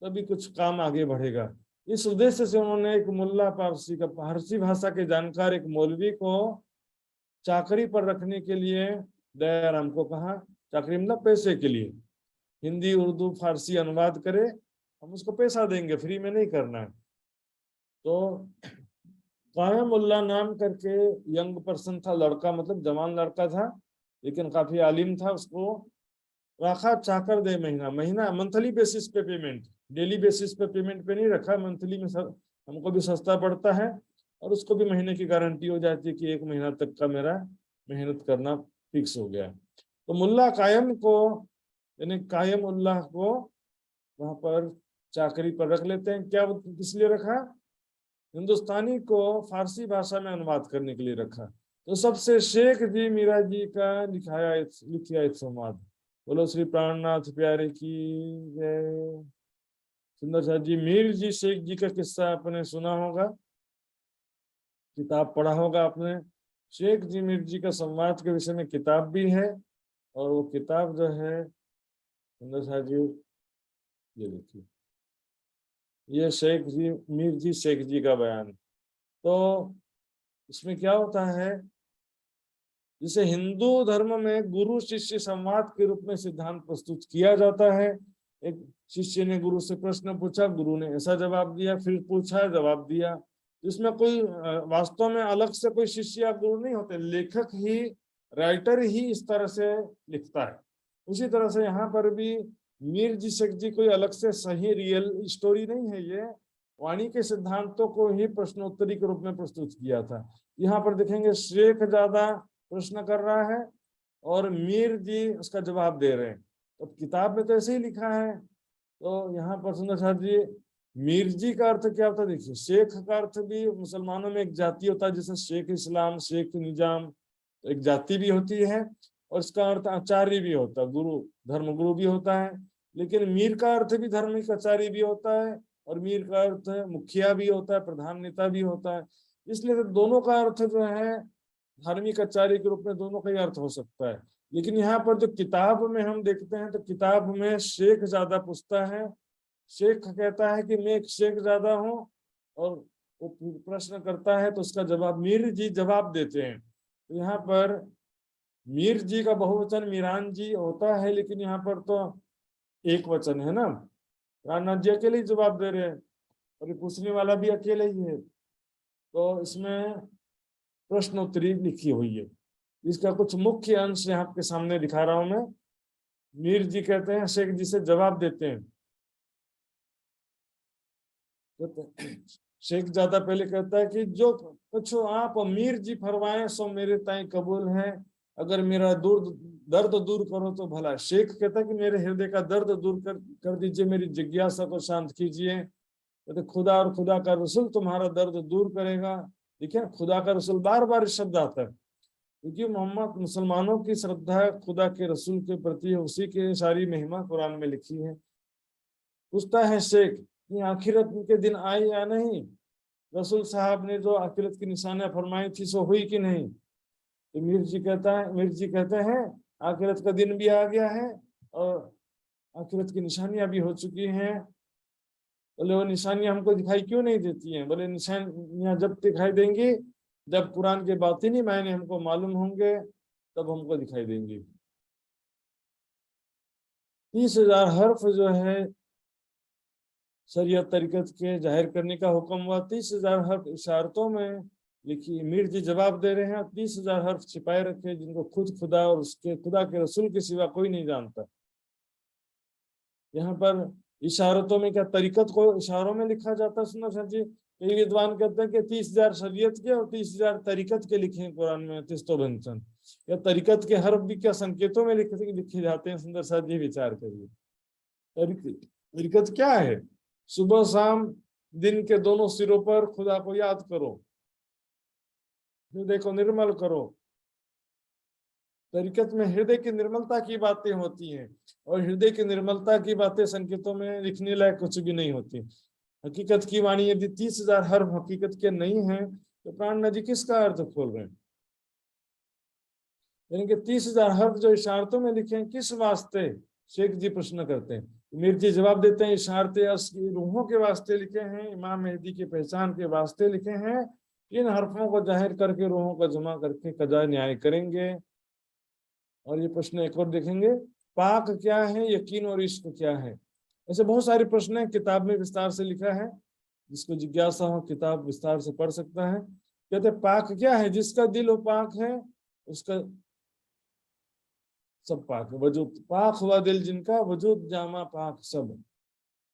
तभी कुछ काम आगे बढ़ेगा। इस उद्देश्य से उन्होंने एक मुल्ला पारसी का, फारसी भाषा के जानकार एक मौलवी को चाकरी पर रखने के लिए दयाराम को कहा, चाकरी मतलब पैसे के लिए, हिंदी उर्दू फारसी अनुवाद करे, हम उसको पैसा देंगे, फ्री में नहीं करना है। तो कायमुल्ला नाम करके यंग पर्सन था, लड़का मतलब जवान लड़का था, लेकिन काफी आलिम था, उसको रखा चाकर दे, महीना महीना मंथली बेसिस पे पेमेंट, डेली बेसिस पे पेमेंट पे नहीं रखा, मंथली में हमको भी सस्ता पड़ता है, और उसको भी महीने की गारंटी हो जाती है कि 1 महीना तक का मेरा मेहनत करना फिक्स हो गया। तो मुल्ला कायम को, यानी कायम उल्लाह को वहां पर चाकरी पर रख लेते हैं। क्या किस लिए रखा? हिंदुस्तानी को फारसी भाषा में अनुवाद करने के लिए रखा। तो सबसे शेख जी मीरा जी का लिखा एक संवाद, बोलो श्री प्राणनाथ प्यारे की जय। सुंदर साहब जी, मीर जी शेख जी का किस्सा आपने सुना होगा, किताब पढ़ा होगा आपने। शेख जी मीर जी का संवाद के विषय में किताब भी है, और वो किताब जो है सुंदर साहब जी, ये देखिए, ये शेख जी मीर जी शेख जी का बयान। तो इसमें क्या होता है, जिसे हिंदू धर्म में गुरु शिष्य संवाद के रूप में सिद्धांत प्रस्तुत किया जाता है, एक शिष्य ने गुरु से प्रश्न पूछा, गुरु ने ऐसा जवाब दिया, फिर पूछा, जवाब दिया। इसमें कोई वास्तव में अलग से कोई शिष्य या गुरु नहीं होते, लेखक ही, राइटर ही इस तरह से लिखता है। उसी तरह से यहाँ पर भी मीर जी शेख जी कोई अलग से सही रियल स्टोरी नहीं है, ये वाणी के सिद्धांतों को ही प्रश्नोत्तरी के रूप में प्रस्तुत किया था। यहाँ पर देखेंगे शेख ज्यादा प्रश्न कर रहा है और मीर जी उसका जवाब दे रहे हैं। तो किताब में तो ऐसे ही लिखा है। तो यहाँ पर सुंदर साहब जी, मीर जी का अर्थ क्या होता है? देखिए, शेख का अर्थ भी मुसलमानों में एक जाति होता है, जैसे शेख इस्लाम, शेख निजाम, तो एक जाति भी होती है, और इसका अर्थ आचार्य भी होता है, गुरु, धर्म गुरु भी होता है। लेकिन मीर का अर्थ भी धार्मिक आचार्य भी होता है, और मीर का अर्थ मुखिया भी होता है, प्रधान नेता भी होता है। इसलिए तो दोनों का अर्थ जो है धार्मिक आचार्य के रूप में दोनों का ही अर्थ हो सकता है। लेकिन यहाँ पर जो किताब में हम देखते हैं, तो किताब में शेख ज्यादा पूछता है। शेख कहता है कि मैं एक शेख ज्यादा हूँ, और वो प्रश्न करता है तो उसका जवाब मीर जी जवाब देते हैं। तो यहाँ पर मीर जी का बहुवचन मीरान जी होता है, लेकिन यहाँ पर तो एक वचन है ना, राणा जी अकेले ही जवाब दे रहे हैं, और ये पूछने वाला भी अकेले ही है। तो इसमें प्रश्नोत्तरी लिखी हुई है। इसका कुछ मुख्य अंश यहाँ आपके सामने दिखा रहा हूं मैं। मीर जी कहते हैं, शेख जी से जवाब देते हैं। शेख ज्यादा पहले कहता है कि जो कुछ आप मीर जी फरमाए सो मेरे ताई कबूल है, अगर मेरा दर्द दूर करो तो भला। शेख कहता है कि मेरे हृदय का दर्द दूर कर दीजिए, मेरी जिज्ञासा को शांत कीजिए। तो खुदा और खुदा का रसूल तुम्हारा दर्द दूर करेगा। देखिए, खुदा का रसूल बार बार शब्द आता है, क्योंकि मोहम्मद, मुसलमानों की श्रद्धा खुदा के रसूल के प्रति, उसी की सारी महिमा कुरान में लिखी है। पूछता है शेख कि आखिरत के दिन आई या नहीं, रसूल साहब ने जो आखिरत की निशानियां फरमाई थी सो हुई कि नहीं? तो मीर जी कहते हैं आखिरत का दिन भी आ गया है और आखिरत की निशानियां भी हो चुकी हैं। बोले वो निशानियां हमको दिखाई क्यों नहीं देती हैं? बोले निशानियां जब दिखाई देंगी जब कुरान के बातिनी मायने हमको मालूम होंगे, तब हमको दिखाई देंगी। 30,000 हर्फ जो है शरीयत तरीकत के जाहिर करने का हुक्म हुआ। 30,000 हर्फ इशारतों में लिखी। मीर जी जवाब दे रहे हैं, 30,000 हर्फ छिपाए रखे जिनको खुद खुदा और उसके खुदा के रसूल के सिवा कोई नहीं जानता। यहाँ पर इशारतों में क्या तरीकत को इशारों में लिखा जाता है? सुनो सर जी, कई विद्वान कहते हैं कि 30,000 शरीयत के और 30,000 तरीकत के लिखे हैं कुरान में, तिस्तोबंचन। या तरीकत के हर्फ भी क्या संकेतों में लिखे जाते हैं? सुंदर साहब जी विचार करिए। तरीकत क्या है? सुबह शाम दिन के दोनों सिरों पर खुदा को याद करो, हृदय को निर्मल करो। तरीकत में हृदय की निर्मलता की बातें होती हैं, और हृदय की निर्मलता की बातें संकेतों में लिखने लायक कुछ भी नहीं होती। हकीकत की वाणी यदि 30,000 हर्फ हकीकत के नहीं है, तो प्राण नदी किसका अर्थ खोल रहे हैं? यानी कि 30,000 हर्फ जो इशारतों में लिखे हैं किस वास्ते? शेख जी प्रश्न करते हैं। मीर जी जवाब देते हैं, इशारते असली रूहों के वास्ते लिखे हैं, इमाम मेहदी की पहचान के वास्ते लिखे हैं। इन हर्फों को जाहिर करके रूहों को जमा करके कजा न्याय करेंगे। और ये प्रश्न एक और देखेंगे, पाक क्या है, यकीन और इश्क क्या है? ऐसे बहुत सारे प्रश्न हैं, किताब में विस्तार से लिखा है। जिसको जिज्ञासा हो किताब विस्तार से पढ़ सकता है। कहते पाक क्या है? जिसका दिल वो पाक है उसका सब पाक है। वजूद पाक हुआ दिल जिनका, वजूद जामा पाक सब।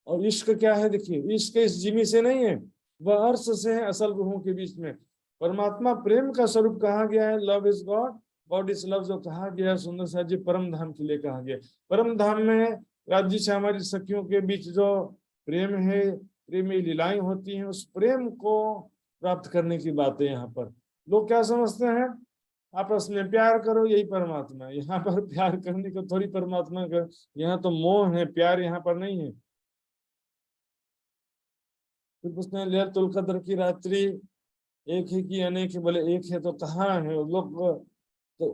और इश्क क्या है? देखिए, इश्क इस जिमी से नहीं है, वह अर्श से है, असल रूहों के बीच में। परमात्मा प्रेम का स्वरूप कहा गया है, love is God, God is love जो कहा गया है, सुंदर साहब जी परम धाम के लिए कहा गया। परम धाम में राज्य श्यामा जी सखियों के बीच जो प्रेम है, प्रेमी लीलाएं होती हैं, उस प्रेम को प्राप्त करने की बातें यहाँ पर। लोग क्या समझते हैं? आपस में प्यार करो यही परमात्मा है। यहाँ पर प्यार करने को थोड़ी परमात्मा का, यहाँ तो मोह है, प्यार यहाँ पर नहीं है। फिर पूछते हैं लैलतुल कद्र की रात्रि एक है कि अनेक है? बोले एक है तो कहाँ है? लोग तो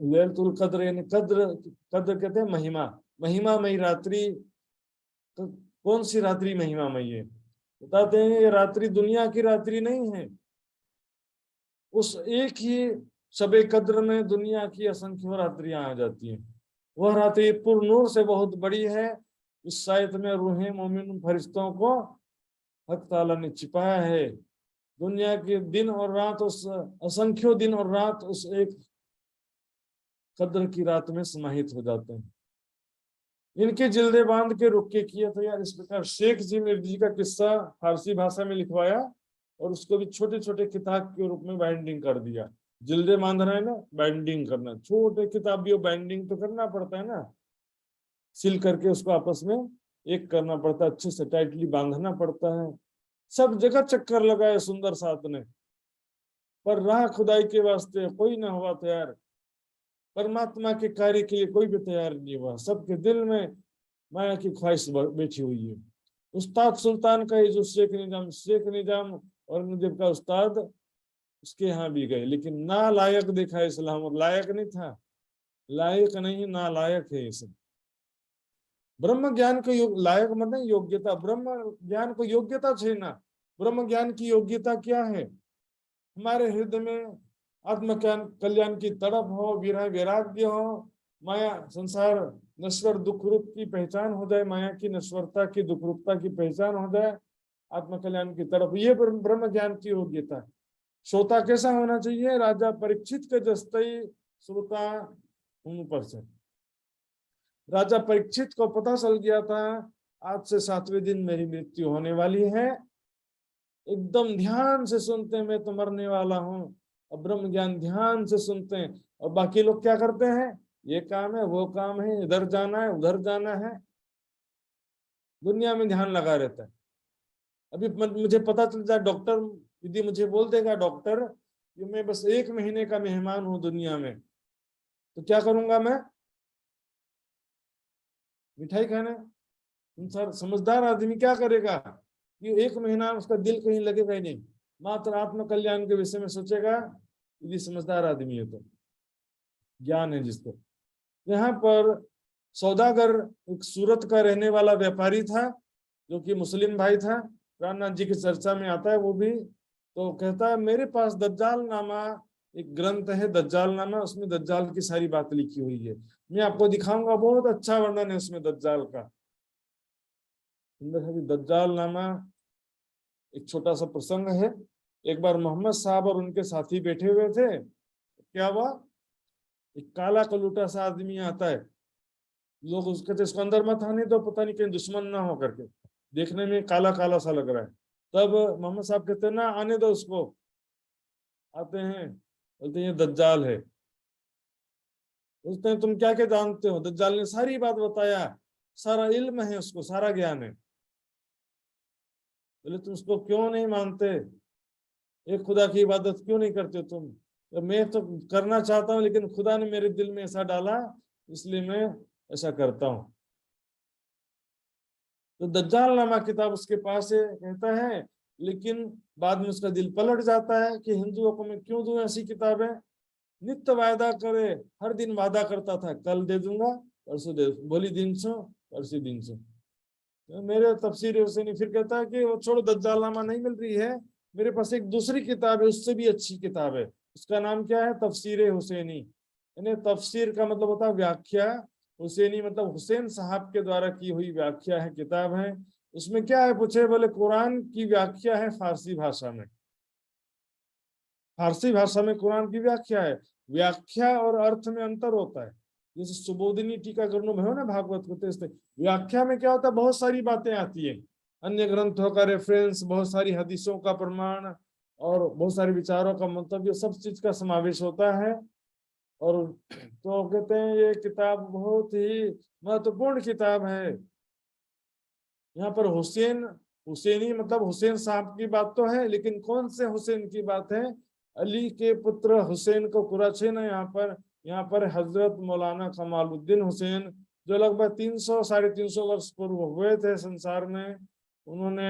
लैलतुल कद्र यानी कद्र, कद्र कहते हैं महिमा, महिमामयी रात्रि। तो कौन सी रात्रि महिमामयी है? बताते हैं ये रात्रि दुनिया की रात्रि नहीं है। उस एक ही शबे कद्र में दुनिया की असंख्य रात्रियां आ जाती हैं। वह रात्रि पूर्ण नूर से बहुत बड़ी है, उस सायत में रूहें मोमिन फरिश्तों को हक ताला ने छिपाया है। दुनिया के दिन और रात उस असंख्यों दिन और रात उस एक कद्र की रात में समाहित हो जाते हैं। इनके जिल्दे बांध के रुके किया था यार। इस प्रकार शेख जी मिर्जी का किस्सा फारसी भाषा में लिखवाया और उसको भी छोटे छोटे किताब के रूप में बाइंडिंग कर दिया। जिल्दे बांधना है ना, बाइंडिंग करना, छोटे किताब भी बाइंडिंग तो करना पड़ता है ना, सिल करके उसको आपस में एक करना पड़ता है, अच्छे से टाइटली बांधना पड़ता है। सब जगह चक्कर लगाए सुंदर साथ ने, पर राह खुदाई के वास्ते कोई ना हुआ तैयार। परमात्मा के कार्य के लिए कोई भी तैयार नहीं हुआ। सबके दिल में माया की ख्वाहिश बैठी हुई है। उस्ताद सुल्तान का ये जो शेख निजाम औरंगजेब का उस्ताद, उसके यहाँ भी गए, लेकिन ना लायक देखा इस्लाम, और लायक नहीं था, लायक नहीं ना लायक है ये सब। ब्रह्म ज्ञान को लायक मतलब योग्यता, ब्रह्म ज्ञान को योग्यता छे ना। ब्रह्म ज्ञान की योग्यता क्या है? हमारे हृदय में आत्मज्ञान कल्याण की तड़प हो, विरह वैराग्य हो, माया संसार नश्वर दुख रूप की पहचान हो जाए, माया की नश्वरता की दुख रूपता की पहचान हो जाए, आत्मकल्याण की तरफ, ये ब्रह्म ज्ञान की योग्यता है। श्रोता कैसा होना चाहिए? राजा परीक्षित के जस्तई श्रोता ऊपर से। राजा परीक्षित को पता चल गया था आज से 7वें दिन मेरी मृत्यु होने वाली है। एकदम ध्यान से सुनते हैं मैं तो मरने वाला हूँ, और ब्रह्म ज्ञान ध्यान से सुनते हैं। और बाकी लोग क्या करते हैं? ये काम है, वो काम है, इधर जाना है, उधर जाना है, दुनिया में ध्यान लगा रहता है। अभी मुझे पता चल जाए, डॉक्टर यदि मुझे बोल देगा डॉक्टर कि मैं बस 1 महीने का मेहमान हूं दुनिया में, तो क्या करूंगा मैं? मिठाई खाने। इंसान समझदार आदमी क्या करेगा? कि 1 महीना उसका दिल कहीं लगेगा ही नहीं, मात्र आत्म कल्याण के विषय में सोचेगा, यदि समझदार आदमी है तो, ज्ञान है जिसको। यहाँ पर सौदागर एक सूरत का रहने वाला व्यापारी था, जो कि मुस्लिम भाई था, रामनाथ जी की चर्चा में आता है वो भी। तो कहता है मेरे पास दज्जाल नामा एक ग्रंथ है, दज्जाल नामा, उसमें दज्जाल की सारी बात लिखी हुई है, मैं आपको दिखाऊंगा, बहुत अच्छा वर्णन है उसमें दज्जाल का। दज्जाल नामा एक छोटा सा प्रसंग है। एक बार मोहम्मद साहब और उनके साथी बैठे हुए थे, क्या हुआ, एक काला कलूटा सा आदमी आता है, लोग उसके इसको अंदर मत आने दो, पता नहीं कहीं दुश्मन ना हो करके, देखने में काला काला सा लग रहा है। तब मोहम्मद साहब कहते हैं ना आने दो उसको। आते हैं, बोलते हैं दज्जाल है। पूछते हैं तुम क्या क्या जानते हो? दज्जाल ने सारी बात बताया, सारा इल्म है उसको, सारा ज्ञान है। बोले तुम उसको क्यों नहीं मानते? एक खुदा की इबादत क्यों नहीं करते तुम? तो मैं तो करना चाहता हूँ, लेकिन खुदा ने मेरे दिल में ऐसा डाला, इसलिए मैं ऐसा करता हूँ। तो दज्जाल नामा किताब उसके पास है, कहता है, लेकिन बाद में उसका दिल पलट जाता है कि हिंदुओं को मैं क्यों दूं ऐसी किताबें। नित्य वायदा करे, हर दिन वादा करता था, कल दे दूंगा, परसों दे, बोली दिन सो परसों दिन सो। तो मेरे तफसीर हुसैनी फिर कहता है कि वो छोड़ो, दज्जाल नामा नहीं मिल रही है, मेरे पास एक दूसरी किताब है, उससे भी अच्छी किताब है। उसका नाम क्या है? तफसीर हुसैनी। यानी तफसीर का मतलब होता है व्याख्या, हुसैनी मतलब हुसैन साहब के द्वारा की हुई व्याख्या है, किताब है। उसमें क्या है पूछे? बोले कुरान की व्याख्या है फारसी भाषा में। फारसी भाषा में कुरान की व्याख्या है। व्याख्या और अर्थ में अंतर होता है। जैसे सुबोधिनी टीका करनो भयो ना भागवत को, तेज व्याख्या में क्या होता है, बहुत सारी बातें आती है, अन्य ग्रंथों का रेफरेंस, बहुत सारी हदीसों का प्रमाण, और बहुत सारे विचारों का मंतव्य, सब चीज का समावेश होता है। और तो कहते हैं ये किताब बहुत ही महत्वपूर्ण किताब है। यहाँ पर हुसैन, हुसैनी मतलब हुसैन साहब की बात तो है, लेकिन कौन से हुसैन की बात है? अली के पुत्र हुसैन को पूरा छे ना यहाँ पर हजरत मौलाना कमालुद्दीन हुसैन, जो लगभग 300 साढ़े 300 वर्ष पूर्व हुए थे संसार में। उन्होंने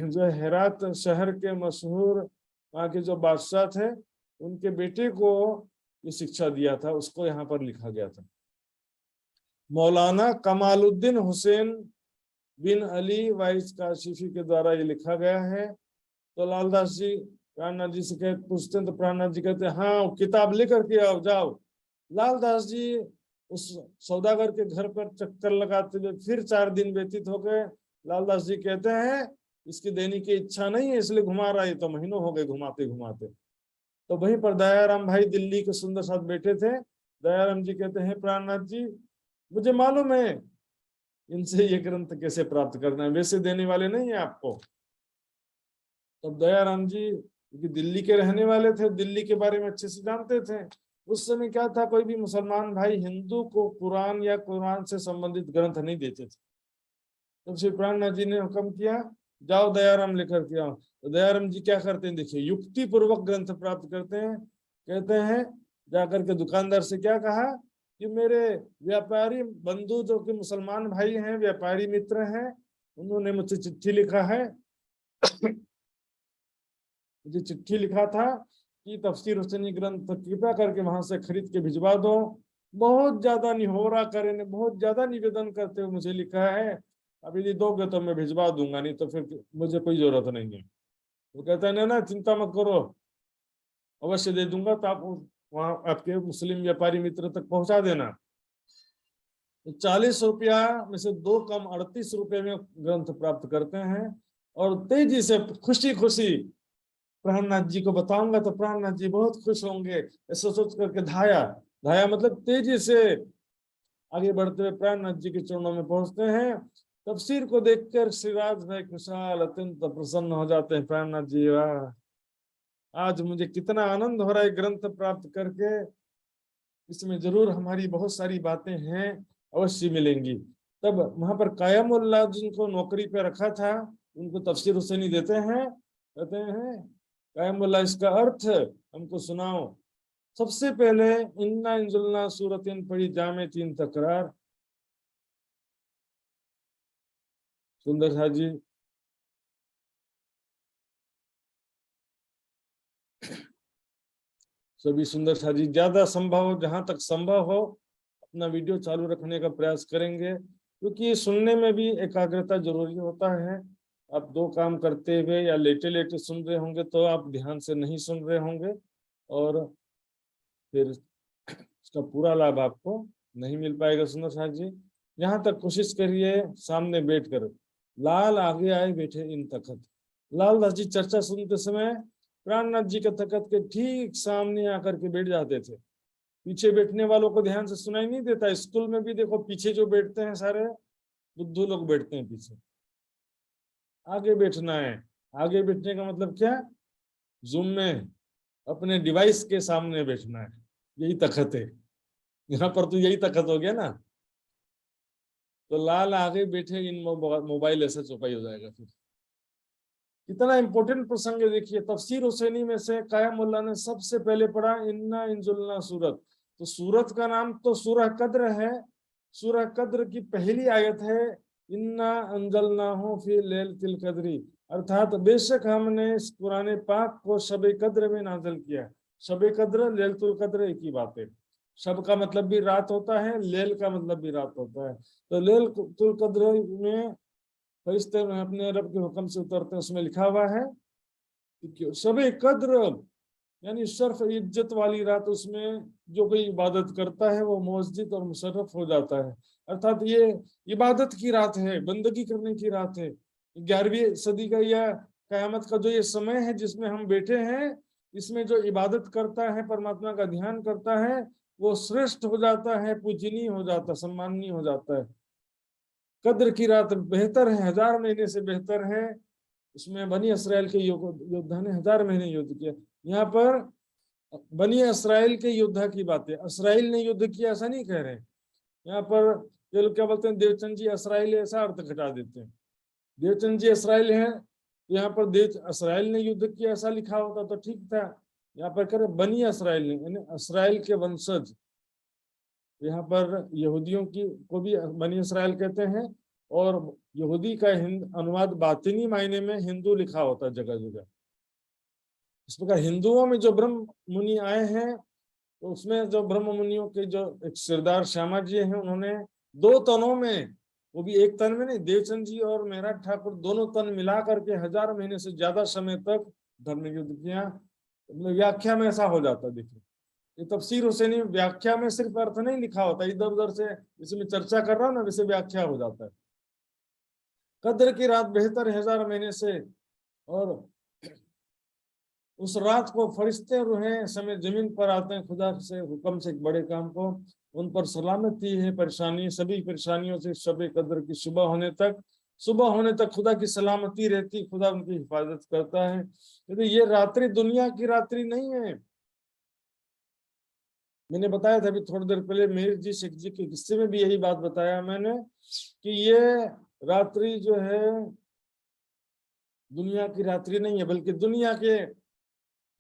जो हेरात शहर के मशहूर वहाँ के जो बादशाह थे, उनके बेटे को ये शिक्षा दिया था, उसको यहाँ पर लिखा गया था। मौलाना कमालुद्दीन हुसैन बिन अली वाइस काशिफी के द्वारा ये लिखा गया है। तो लालदास जी प्राणनाथ जी से पूछते हैं, तो प्राणनाथ जी कहते हैं हाँ किताब लेकर के आओ, जाओ। लालदास जी उस सौदागर के घर पर चक्कर लगाते हुए फिर 4 दिन व्यतीत हो गए। लालदास जी कहते हैं इसकी देने की इच्छा नहीं है इसलिए घुमा रहा है, तो महीनों हो गए घुमाते घुमाते। तो वहीं पर दयाराम भाई दिल्ली के सुंदर साथ बैठे थे। दयाराम जी कहते हैं प्राणनाथ जी मुझे मालूम है इनसे ये ग्रंथ कैसे प्राप्त करना है, वैसे देने वाले नहीं है आपको। तब दयाराम जी क्योंकि दिल्ली के रहने वाले थे, दिल्ली के बारे में अच्छे से जानते थे। उस समय क्या था, कोई भी मुसलमान भाई हिंदू को कुरान या कुरान से संबंधित ग्रंथ नहीं देते थे। तब श्री प्राणनाथ जी ने हुक्म किया जाओ दयाराम लेकर के आओ। तो दयाराम जी क्या करते हैं देखिए, युक्ति पूर्वक ग्रंथ प्राप्त करते हैं। कहते हैं जाकर के दुकानदार से क्या कहा कि मेरे व्यापारी बंधु जो कि मुसलमान भाई हैं, व्यापारी मित्र हैं, उन्होंने मुझसे चिट्ठी लिखा है मुझे चिट्ठी लिखा था कि तफसीर हुसैनी ग्रंथ कृपया करके वहां से खरीद के भिजवा दो। बहुत ज्यादा निहोरा करे, बहुत ज्यादा निवेदन करते हुए मुझे लिखा है, अब यदि दोगे तो मैं भिजवा दूंगा, नहीं तो फिर मुझे कोई जरूरत नहीं है। वो कहता है ना चिंता मत करो, अवश्य दे दूंगा, तो आप वहाँ आपके मुस्लिम व्यापारी मित्र तक पहुंचा देना। तो 40 रुपया में से 2 कम 38 रुपये में ग्रंथ प्राप्त करते हैं और तेजी से खुशी खुशी प्राणनाथ जी को बताऊंगा तो प्राणनाथ जी बहुत खुश होंगे, ऐसा सोच करके धाया धाया मतलब तेजी से आगे बढ़ते हुए प्राणनाथ जी के चरणों में पहुंचते हैं। तफसीर को देखकर श्रीराज भाई खुशहाल अत्यंत प्रसन्न हो जाते हैं। प्राणनाथ जी वाह, आज मुझे कितना आनंद हो रहा है ग्रंथ प्राप्त करके, इसमें जरूर हमारी बहुत सारी बातें हैं, अवश्य मिलेंगी। तब वहां पर कायमुल्लाह जिनको नौकरी पे रखा था उनको तफसीर हुसैनी देते हैं, कहते हैं कायमुल्लाह इसका अर्थ हमको सुनाओ। सबसे पहले इन्ना इंजुलना सूरतिन पढ़ी जामे 3 तकरार। सुंदर शाह जी सभी सुंदर शाह जी ज्यादा संभव हो, जहां तक संभव हो अपना वीडियो चालू रखने का प्रयास करेंगे, क्योंकि सुनने में भी एकाग्रता जरूरी होता है। आप 2 काम करते हुए या लेटे लेटे सुन रहे होंगे तो आप ध्यान से नहीं सुन रहे होंगे और फिर इसका पूरा लाभ आपको नहीं मिल पाएगा। सुंदर शाह जी यहाँ तक कोशिश करिए सामने बैठकर, लाल आगे आए बैठे इन तखत। लालदास जी चर्चा सुनते समय प्राणनाथ जी के तखत के ठीक सामने आकर के बैठ जाते थे। पीछे बैठने वालों को ध्यान से सुनाई नहीं देता। स्कूल में भी देखो पीछे जो बैठते हैं सारे बुद्धू लोग बैठते हैं पीछे, आगे बैठना है। आगे बैठने का मतलब क्या, जूम में अपने डिवाइस के सामने बैठना है, यही तखत है। यहाँ पर तो यही तखत हो गया ना। तो लाल आगे बैठे इन मोबाइल ऐसा चौपाई हो जाएगा। फिर कितना इंपॉर्टेंट प्रसंग है देखिए, तफसीर हुसैनी में से कायमुल्लाह ने सबसे पहले पढ़ा इन्ना इंजुलना सूरत। तो सूरत का नाम तो सूरह कद्र है। सूरह कद्र की पहली आयत है इन्ना अंजलनाहु फी लैलतिल कद्री, अर्थात बेशक हमने इस कुरान पाक को शब कद्र में नाज़िल किया। शब कद्र लैलतुल कद्र एक ही बात है। शब का मतलब भी रात होता है, लैल का मतलब भी रात होता है। तो लैलतुल कद्र में फरिश्ते में अपने रब के हुक्म से उतरते हैं, उसमें लिखा हुआ है कि शब कद्र यानी शर्फ इज्जत वाली रात, उसमें जो कोई इबादत करता है वो मोअज्जिद और मुशर्रफ हो जाता है। अर्थात ये इबादत की रात है, बंदगी करने की रात है। 11वीं सदी का या कयामत का जो ये समय है जिसमें हम बैठे हैं, इसमें जो इबादत करता है, परमात्मा का ध्यान करता है, वो श्रेष्ठ हो जाता है, पूजनीय हो जाता है, सम्माननीय हो जाता है। कद्र की रात बेहतर है, 1000 महीने से बेहतर है। उसमें बनी इसराइल के योद्धा ने 1000 महीने युद्ध किया। यहाँ पर बनी इसराइल के योद्धा की बात है, इसराइल ने युद्ध किया ऐसा नहीं कह रहे। यहाँ पर ये लोग क्या बोलते हैं, देवचंद जी इसराइल, ऐसा अर्थ घटा देते हैं। देवचंद जी इसराइल है, यहाँ पर देव इसराइल ने युद्ध किया ऐसा लिखा होता तो ठीक था। यहाँ पर कह रहे बनी इसराइल ने, यानी इसराइल के वंशज। यहाँ पर यहूदियों की को भी बनी इसराइल कहते हैं, और यहूदी का अनुवाद बातिनी मायने में हिंदू लिखा होता है जगह जगह। इस प्रकार हिंदुओं में जो ब्रह्म मुनि आए हैं, तो उसमें जो ब्रह्म मुनियों के जो एक सरदार श्यामा जी हैं, उन्होंने 2 तनों में, वो भी एक तन में नहीं, देवचंद जी और मेहराज ठाकुर दोनों तन मिला करके 1000 महीने से ज्यादा समय तक धर्म युद्ध किया। व्याख्या में ऐसा हो जाता देखिए। ये तफसीर हुसैनी व्याख्या में सिर्फ अर्थ नहीं लिखा होता, इधर उधर से इसमें चर्चा कर रहा हूं ना, वैसे व्याख्या हो जाता है। कद्र की रात बेहतर है 1000 महीने से, और उस रात को फरिश्ते रूहें समेत जमीन पर आते हैं खुदा से हुक्म से एक बड़े काम को, उन पर सलामती है, परेशानी, सभी परेशानियों से शब कद्र की सुबह होने तक खुदा की सलामती रहती, खुदा उनकी हिफाजत करता है। यदि ये रात्रि दुनिया की रात्रि नहीं है। मैंने बताया था अभी थोड़ी देर पहले मीर जी शेख जी के किस्से में भी यही बात बताया मैंने कि ये रात्रि जो है दुनिया की रात्रि नहीं है, बल्कि दुनिया के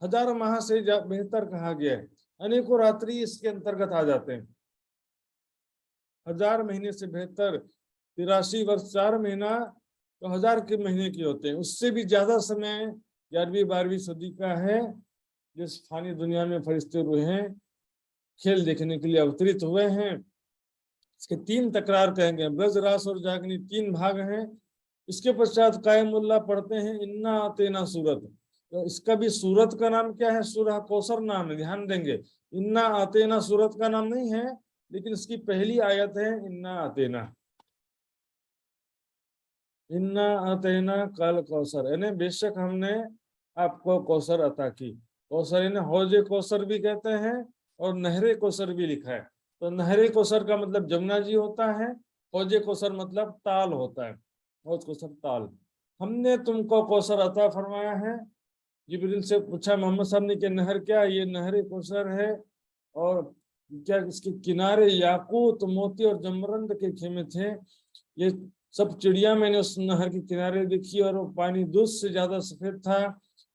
हजारों माह से बेहतर कहा गया है। अनेकों रात्रि इसके अंतर्गत आ जाते हैं। 1000 महीने से बेहतर 83 वर्ष 4 महीना तो 1000 के महीने के होते हैं। उससे भी ज्यादा समय 11वीं 12वीं सदी का है, जिस फानी दुनिया में फरिश्ते रूह हैं खेल देखने के लिए अवतरित हुए हैं। इसके 3 तकरार कहेंगे, ब्रज, रास और जागनी 3 भाग हैं। इसके पश्चात कायमुल्लाह पढ़ते हैं इन्ना आतेना सूरत। तो इसका भी सूरत का नाम क्या है? सूरह कौसर नाम है, ध्यान देंगे। इन्ना आतेना सूरत का नाम नहीं है, लेकिन इसकी पहली आयत है इन्ना आतेना, इन्ना आतेना कल कौसर, यानी बेशक हमने आपको कौसर अता की। कौसर यानी हौजे कौसर भी कहते हैं और नहरे कौसर भी लिखा है। तो नहरे कौसर का मतलब जमुना जी होता है, हौजे कौसर मतलब ताल होता है, हौज कौसर ताल। हमने तुमको कौसर अता फरमाया है। जिब्रील से पूछा मोहम्मद साहब ने कि नहर क्या? ये नहरे कौसर है, और क्या इसके किनारे याकूत, मोती और जमरंद के खेमे थे। ये सब चिड़िया मैंने उस नहर के किनारे देखी, और वो पानी दूध से ज्यादा सफेद था,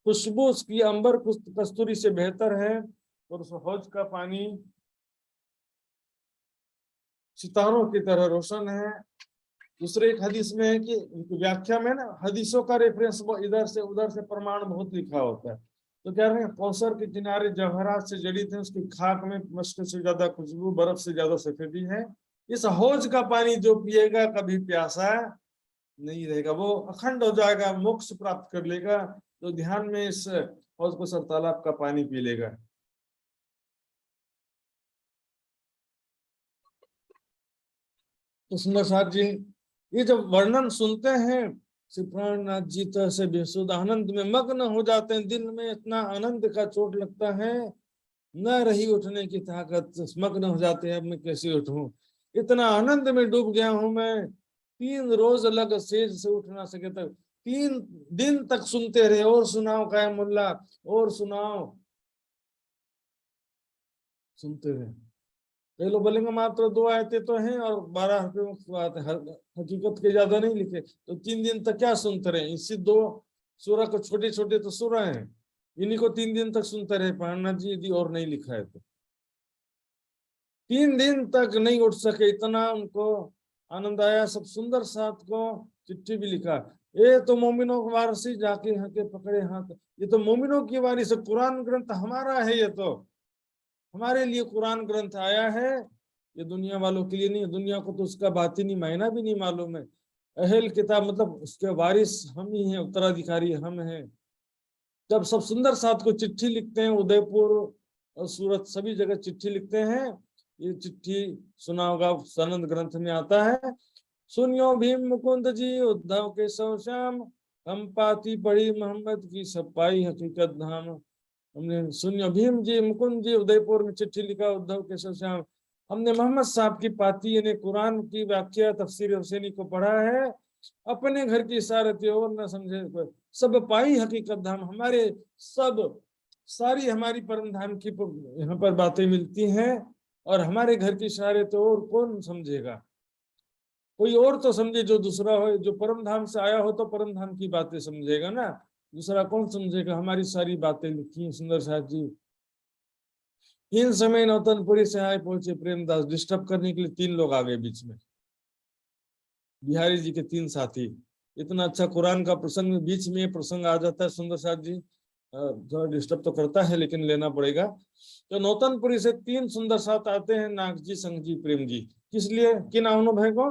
खुशबू उसकी अंबर कस्तूरी से बेहतर है, और उस हौज का पानी सितारों की तरह रोशन है। दूसरे एक हदीस में है कि व्याख्या में ना हदीसों का रेफरेंस वो इधर से उधर से प्रमाण बहुत लिखा होता है। तो कह रहे हैं कौसर के किनारे जवाहरात से जड़ी थे, उसकी खाक में मस्क से ज्यादा खुशबू, बर्फ से ज्यादा सफेदी है। इस हौज का पानी जो पिएगा कभी प्यासा नहीं रहेगा, वो अखंड हो जाएगा, मोक्ष प्राप्त कर लेगा। तो ध्यान में इस हौज को सर तालाब का पानी पी लेगा। तो सुंदर साहब जी ये जब वर्णन सुनते हैं, श्री प्राणनाथ जी तो ऐसे बेसुध आनंद में मग्न हो जाते हैं, दिल में इतना आनंद का चोट लगता है, न रही उठने की ताकत, मग्न हो जाते हैं अब मैं कैसे उठूं, इतना आनंद में डूब गया हूं मैं। 3 रोज अलग सेज से उठ ना सके, तक 3 दिन तक सुनते रहे, और सुनाओ कायमुल्ला, और सुनाओ, सुनते रहे। कई लोग बोलेंगे मात्र 2 आयतें तो हैं और 12 रुपये हकीकत के ज्यादा नहीं लिखे, तो 3 दिन तक क्या सुनते रहे? इसी 2 सूरह को, छोटे छोटे तो सूरह हैं, इन्हीं को 3 दिन तक सुनते रहे पढ़ना जी, यदि और नहीं लिखा है तो। 3 दिन तक नहीं उठ सके, इतना उनको आनंद आया। सब सुंदर साथ को चिट्ठी भी लिखा, ये तो मोमिनों की वारसी जाके हके पकड़े हाथ, ये तो मोमिनों की वारिस, कुरान ग्रंथ हमारा है, ये तो हमारे लिए कुरान ग्रंथ आया है, ये दुनिया वालों के लिए नहीं। दुनिया को तो उसका बातिनी मायना भी नहीं मालूम है। अहल किताब मतलब उसके वारिस हम ही हैं, उत्तराधिकारी हम हैं। जब सब सुंदर साथ को चिट्ठी लिखते हैं, उदयपुर और सूरत सभी जगह चिट्ठी लिखते हैं, ये चिट्ठी सुना होगा, सनंद ग्रंथ में आता है, सुनियो भीम मुकुंद जी उद्धव के सौ श्याम, हम पाती पढ़ी मोहम्मद की सपाई हकीकत धाम। हमने सुनियो भीम जी मुकुंद जी उदयपुर में चिट्ठी लिखा उद्धव के सौ श्याम, हमने मोहम्मद साहब की पाती यानी कुरान की व्याख्या तफसीर हुसैनी को पढ़ा है, अपने घर की इशारत और न समझे सब पाई हकीकत धाम। हमारे सब सारी हमारी परम धाम की यहाँ पर बातें मिलती हैं, और हमारे घर की इशारे तो और कौन समझेगा? कोई और तो समझे जो दूसरा हो, जो परम धाम से आया हो तो परम धाम की बातें समझेगा ना, दूसरा कौन समझेगा? हमारी सारी बातें लिखी हैं सुंदर साहब जी। इन समय नौतनपुरी से आए पहुंचे प्रेमदास, डिस्टर्ब करने के लिए 3 लोग आ गए बीच में, बिहारी जी के 3 साथी। इतना अच्छा कुरान का प्रसंग बीच में प्रसंग आ जाता है सुंदर साहब जी, थोड़ा डिस्टर्ब तो करता है लेकिन लेना पड़ेगा। तो नौतनपुरी से 3 सुंदर साथ आते हैं, नाग जी, संग जी, प्रेम जी। किस लिए? किन भाई को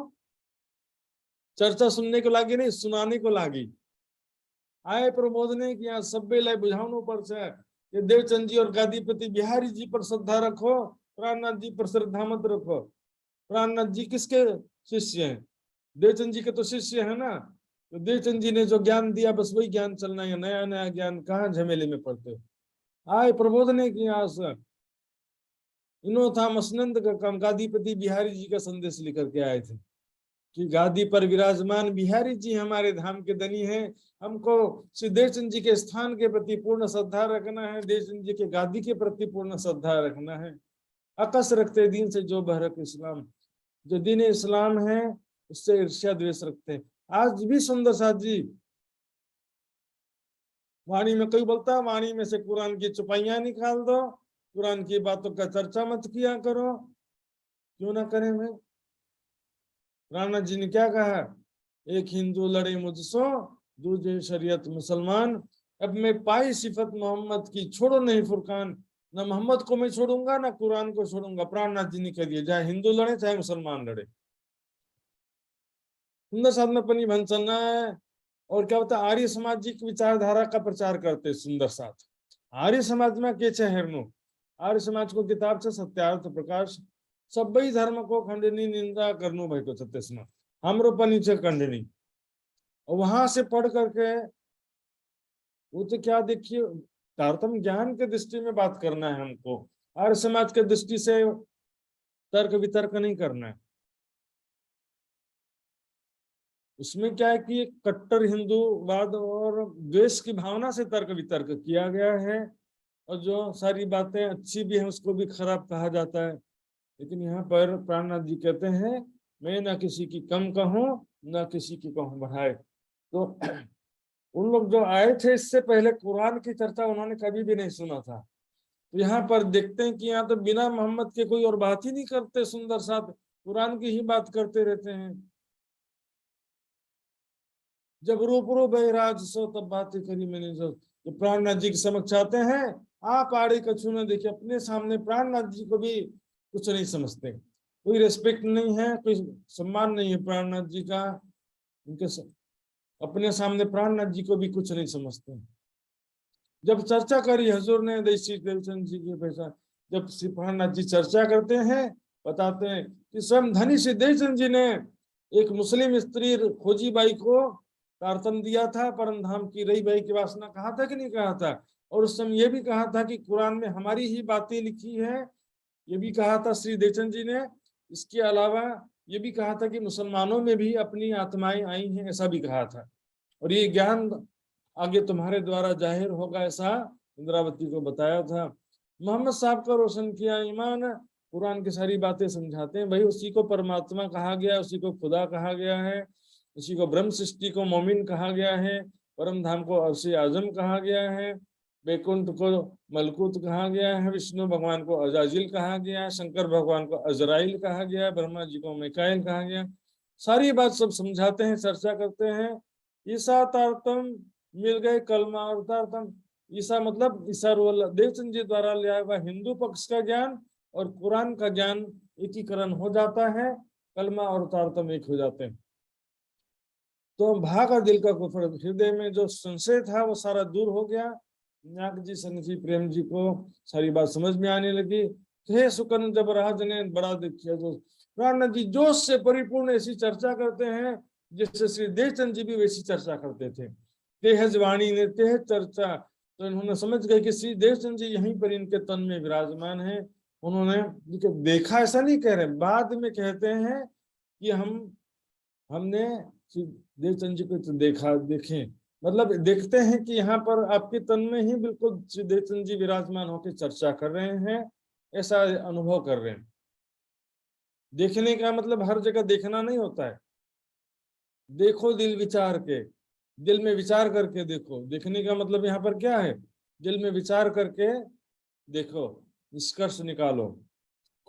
चर्चा सुनने को लागी नहीं, सुनाने को लागी। आए प्रमोद ने किया सब्बे लय बुझावनों पर से कि देवचंद जी और गादीपति बिहारी जी पर श्रद्धा रखो, प्राणनाथ जी पर श्रद्धा मत रखो। प्राणनाथ जी किसके शिष्य हैं? देवचंद जी के तो शिष्य है ना। तो देवचंद जी ने जो ज्ञान दिया बस वही ज्ञान चलना है, नया नया ज्ञान कहाँ झमेले में पड़ते हो। आए प्रबोधने की आशा, इनो था मसनंद का काम, गादीपति बिहारी जी का संदेश लेकर के आए थे कि गादी पर विराजमान बिहारी जी हमारे धाम के धनी हैं। हमको श्री देवचंद जी के स्थान के प्रति पूर्ण श्रद्धा रखना है, देवचंद जी के गादी के प्रति पूर्ण श्रद्धा रखना है। अकस रखते दीन से जो बहरक इस्लाम, जो दीन इस्लाम है उससे ईर्ष्या द्वेष रखते हैं। आज भी सुंदर साथ जी वाणी में कोई बोलता है वाणी में से कुरान की चुपाइयां निकाल दो, कुरान की बातों का चर्चा मत किया करो। क्यों ना करें भाई? राणा जी ने क्या कहा, एक हिंदू लड़े मुझसो दूजे शरीयत मुसलमान, अब मैं पाई सिफत मोहम्मद की छोड़ो नहीं फुरकान। ना मोहम्मद को मैं छोड़ूंगा ना कुरान को छोड़ूंगा। प्राणनाथ जी ने कह दिया, चाहे हिंदू लड़े चाहे मुसलमान लड़े। सुंदर साथ में अपनी भंसना है। और क्या होता है, आर्य समाज जी की विचारधारा का प्रचार करते सुंदर साथ। आर्य समाज में के हेरनो, आर्य समाज को किताब से सत्यार्थ प्रकाश सभी धर्म को खंडनी निंदा करनो भाई को सत्य हमरो पर नीचे खंडनी। और वहां से पढ़ करके वो तो क्या देखिए, तारतम ज्ञान के दृष्टि में बात करना है हमको, आर्य समाज के दृष्टि से तर्क वितर्क नहीं करना है। उसमें क्या है कि कट्टर हिंदूवाद और द्वेष की भावना से तर्क वितर्क किया गया है, और जो सारी बातें अच्छी भी हैं उसको भी खराब कहा जाता है। लेकिन यहाँ पर प्राणनाथ जी कहते हैं, मैं ना किसी की कम कहूँ ना किसी की कहूँ बढ़ाए। तो उन लोग जो आए थे इससे पहले कुरान की चर्चा उन्होंने कभी भी नहीं सुना था। तो यहाँ पर देखते हैं कि यहाँ तो बिना मोहम्मद के कोई और बात ही नहीं करते, सुंदर साथ कुरान की ही बात करते रहते हैं। जब रूबरू बहराज सो तब बातें करी मैंने जो। तो प्राणनाथ जी के समक्ष आते हैं, आप आड़े कछु न देखिए, अपने सामने प्राणनाथ जी को भी कुछ नहीं समझते, कोई रेस्पेक्ट नहीं है, कोई सम्मान नहीं है प्राणनाथ जी का। उनके अपने सामने प्राणनाथ जी को भी कुछ नहीं समझते। जब चर्चा करी हजूर ने देशी देवचंद जी के पैसा, जब श्री प्राणनाथ जी चर्चा करते हैं, बताते हैं कि स्वयं धनी श्री देवचंद जी ने एक मुस्लिम स्त्री खोजी बाई को तारतम दिया था, परम धाम की रही बाई की वासना, कहा था कि नहीं कहा था। और उस समय ये भी कहा था कि कुरान में हमारी ही बातें लिखी है, ये भी कहा था श्री देवचंद जी ने। इसके अलावा ये भी कहा था कि मुसलमानों में भी अपनी आत्माएं आई हैं, ऐसा भी कहा था। और ये ज्ञान आगे तुम्हारे द्वारा जाहिर होगा, ऐसा इंद्रावती को बताया था। मोहम्मद साहब का रोशन किया ईमान, कुरान की सारी बातें समझाते हैं भाई, उसी को परमात्मा कहा गया, उसी को खुदा कहा गया है, उसी को ब्रह्म सृष्टि को मोमिन कहा गया है, परम धाम को अर्श आजम कहा गया है, बैकुंठ को मलकूत कहा गया है, विष्णु भगवान को अजाजिल कहा गया है, शंकर भगवान को अजराइल कहा गया है, ब्रह्मा जी को मिकाइल कहा गया। सारी बात सब समझाते हैं, चर्चा करते हैं। ईसा तारतम मिल गए, कलमा और तारतम। ईसा मतलब ईसा देवचंद जी द्वारा लिया हुआ हिंदू पक्ष का ज्ञान और कुरान का ज्ञान एकीकरण हो जाता है, कलमा और तारतम एक हो जाते हैं। तो भागा दिल का कुफर, हृदय में जो संशय था वो सारा दूर हो गया। नाग जी सन्निधि प्रेम जी को सारी बात समझ में आने लगी। हे सुकन जब राज ने बड़ा देखिया, जो प्राणनाथ जी जोश से परिपूर्ण ऐसी चर्चा करते हैं जिससे श्री देवचंद जी भी वैसी चर्चा करते थे। तेहज वाणी ने तेहज चर्चा, तो इन्होंने समझ गए कि श्री देवचंद जी यहीं पर इनके तन में विराजमान है। उन्होंने देखा, ऐसा नहीं कह रहे, बाद में कहते हैं कि हमने श्री देवचंद जी को तो देखें, मतलब देखते हैं कि यहाँ पर आपके तन में ही बिल्कुल श्री देवचंद जी विराजमान होकर चर्चा कर रहे हैं, ऐसा अनुभव कर रहे हैं। देखने का मतलब हर जगह देखना नहीं होता है, देखो दिल विचार के, दिल में विचार करके देखो। देखने का मतलब यहाँ पर क्या है, दिल में विचार करके देखो, निष्कर्ष निकालो।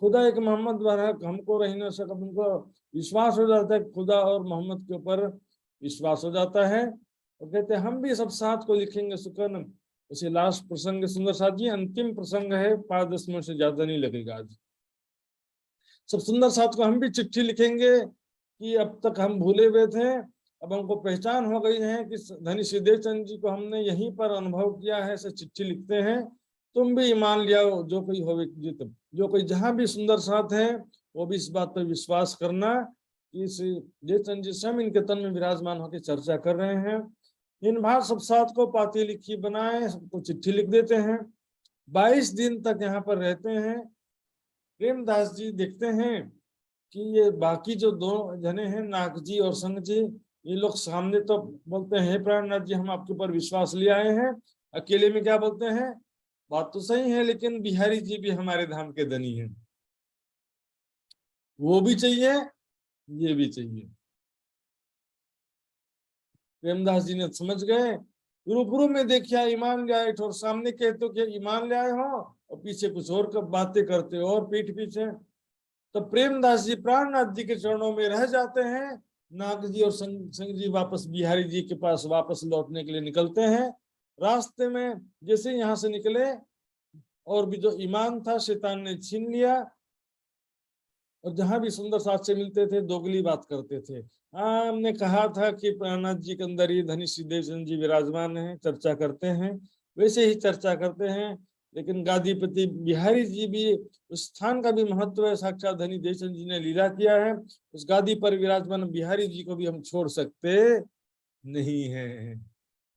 खुदा एक मोहम्मद द्वारा हमको रह न सका, उनको विश्वास हो जाता है, खुदा और मोहम्मद के ऊपर विश्वास हो जाता है। और कहते हैं हम भी सब साथ को लिखेंगे सुकन। उसे लास्ट प्रसंग सुंदर साथ जी अंतिम प्रसंग है, 5-10 मिनट से ज्यादा नहीं लगेगा आज। सब सुंदर साथ को हम भी चिट्ठी लिखेंगे कि अब तक हम भूले हुए थे, अब हमको पहचान हो गई है कि धनी श्री देवचंद जी को हमने यहीं पर अनुभव किया है, ऐसे चिट्ठी लिखते हैं। तुम भी ईमान ले आओ, जो कोई हो जित, जो कोई जहां भी सुंदर साथ है वो भी इस बात पर विश्वास करना कि श्री जयचंद जी स्वयं इनके तन में विराजमान होकर चर्चा कर रहे हैं। इन भाग सब सात को पाती लिखी बनाए, सबको चिट्ठी लिख देते हैं। 22 दिन तक यहाँ पर रहते हैं। प्रेमदास जी देखते हैं कि ये बाकी जो दो जने हैं, नाग जी और संग जी, ये लोग सामने तो बोलते हैं, हे प्राणनाथ जी हम आपके ऊपर विश्वास ले आए हैं। अकेले में क्या बोलते हैं, बात तो सही है लेकिन बिहारी जी भी हमारे धाम के धनी हैं, वो भी चाहिए, ये भी चाहिए। प्रेमदास जी ने समझ गए, रूबरू में देखिया ईमान ले आए, और सामने कहते हो कि ईमान ले आए हो और पीछे कुछ और बातें करते हो और पीठ पीछे। तो प्रेमदास जी प्राणनाथ जी के चरणों में रह जाते हैं। नाग जी और संग जी वापस बिहारी जी के पास वापस लौटने के लिए निकलते हैं। रास्ते में जैसे यहाँ से निकले, और भी जो ईमान था शैतान ने छीन लिया, और जहां भी सुंदर साथ से मिलते थे दोगली बात करते थे। हमने कहा था कि प्राणनाथ जी के अंदर ही धनी श्री देवचंद जी विराजमान है, चर्चा करते हैं, वैसे ही चर्चा करते हैं। लेकिन गादीपति बिहारी जी भी, उस स्थान का भी महत्व है, साक्षात धनी देवचंद जी ने लीला किया है, उस गादी पर विराजमान बिहारी जी को भी हम छोड़ सकते नहीं है,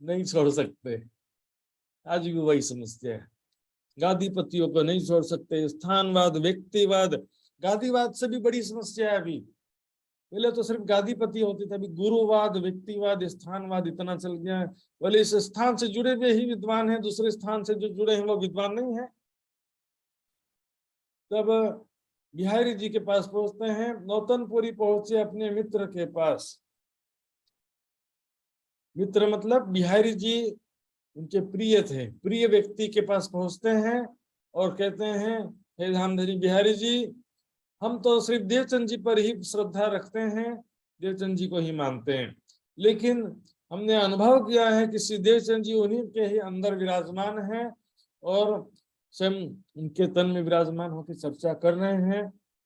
नहीं छोड़ सकते। आज भी वही समस्या है, गादीपतियों को नहीं छोड़ सकते। स्थानवाद, व्यक्तिवाद, गादीवाद से भी बड़ी समस्या है अभी। पहले तो सिर्फ गादीपति होते थे, अभी गुरुवाद, व्यक्तिवाद, स्थानवाद इतना चल गया है। बोले इस स्थान से जुड़े हुए ही विद्वान हैं, दूसरे स्थान से जो जुड़े हैं वो विद्वान नहीं है। तब बिहारी जी के पास पहुंचते हैं, नौतनपुरी पहुंचे अपने मित्र के पास। मित्र मतलब बिहारी जी उनके प्रिय थे, प्रिय व्यक्ति के पास पहुंचते हैं और कहते हैं, हे धामधनी बिहारी जी, हम तो सिर्फ देवचंद जी पर ही श्रद्धा रखते हैं, देवचंद जी को ही मानते हैं, लेकिन हमने अनुभव किया है कि श्री देवचंद जी उन्हीं के ही अंदर विराजमान हैं और स्वयं उनके तन में विराजमान होकर चर्चा कर रहे हैं।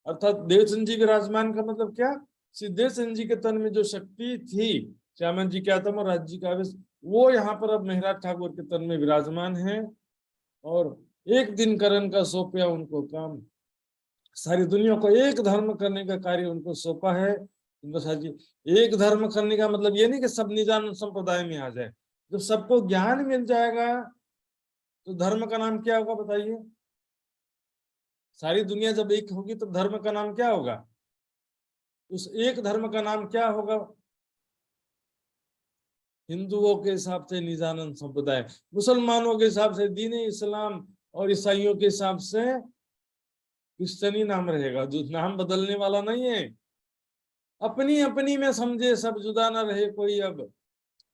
अर्थात देवचंद जी विराजमान का मतलब क्या, श्री देवचंद जी के तन में जो शक्ति थी, श्यामन जी के आत्मा और राज जी का आवेश, वो यहाँ पर अब मेहराज ठाकुर के तन में विराजमान है। और एक दिन करण का सौंपया उनको काम, सारी दुनिया को एक धर्म करने का कार्य उनको सौंपा है। जी, एक धर्म करने का मतलब ये नहीं कि सब निजान संप्रदाय में आ जाए। जब सबको ज्ञान मिल जाएगा तो धर्म का नाम क्या होगा बताइए? सारी दुनिया जब एक होगी तो धर्म का नाम क्या होगा? उस एक धर्म का नाम क्या होगा? हिंदुओं के हिसाब से निजानंद संप्रदाय, मुसलमानों के हिसाब से दीन इस्लाम, और ईसाइयों के हिसाब से क्रिश्चनी नाम रहेगा। जो नाम बदलने वाला नहीं है। अपनी अपनी में समझे सब, जुदा ना रहे कोई अब,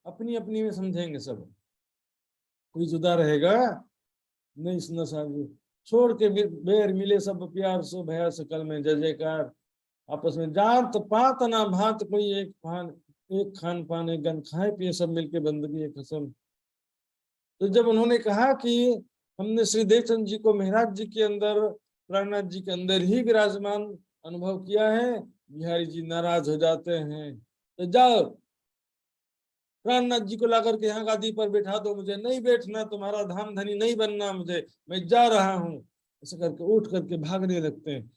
अपनी अपनी में समझेंगे सब, कोई जुदा रहेगा नहीं। सुना साहब, छोड़ के बेर मिले सब प्यार, सो भया सकल में जय जयकार। आपस में जात पात ना भात, कोई एक खान पान एक गन, खाए पिए सब मिलके बंदगी एक कसम। तो जब उन्होंने कहा कि हमने श्री देवचंद जी को महाराज जी के अंदर, प्राणनाथ जी के अंदर ही विराजमान अनुभव किया है, बिहारी जी नाराज हो जाते हैं। तो जाओ प्राणनाथ जी को ला करके यहाँ गादी पर बैठा दो, मुझे नहीं बैठना, तुम्हारा धाम धनी नहीं बनना मुझे, मैं जा रहा हूँ। ऐसा करके उठ करके भागने लगते हैं,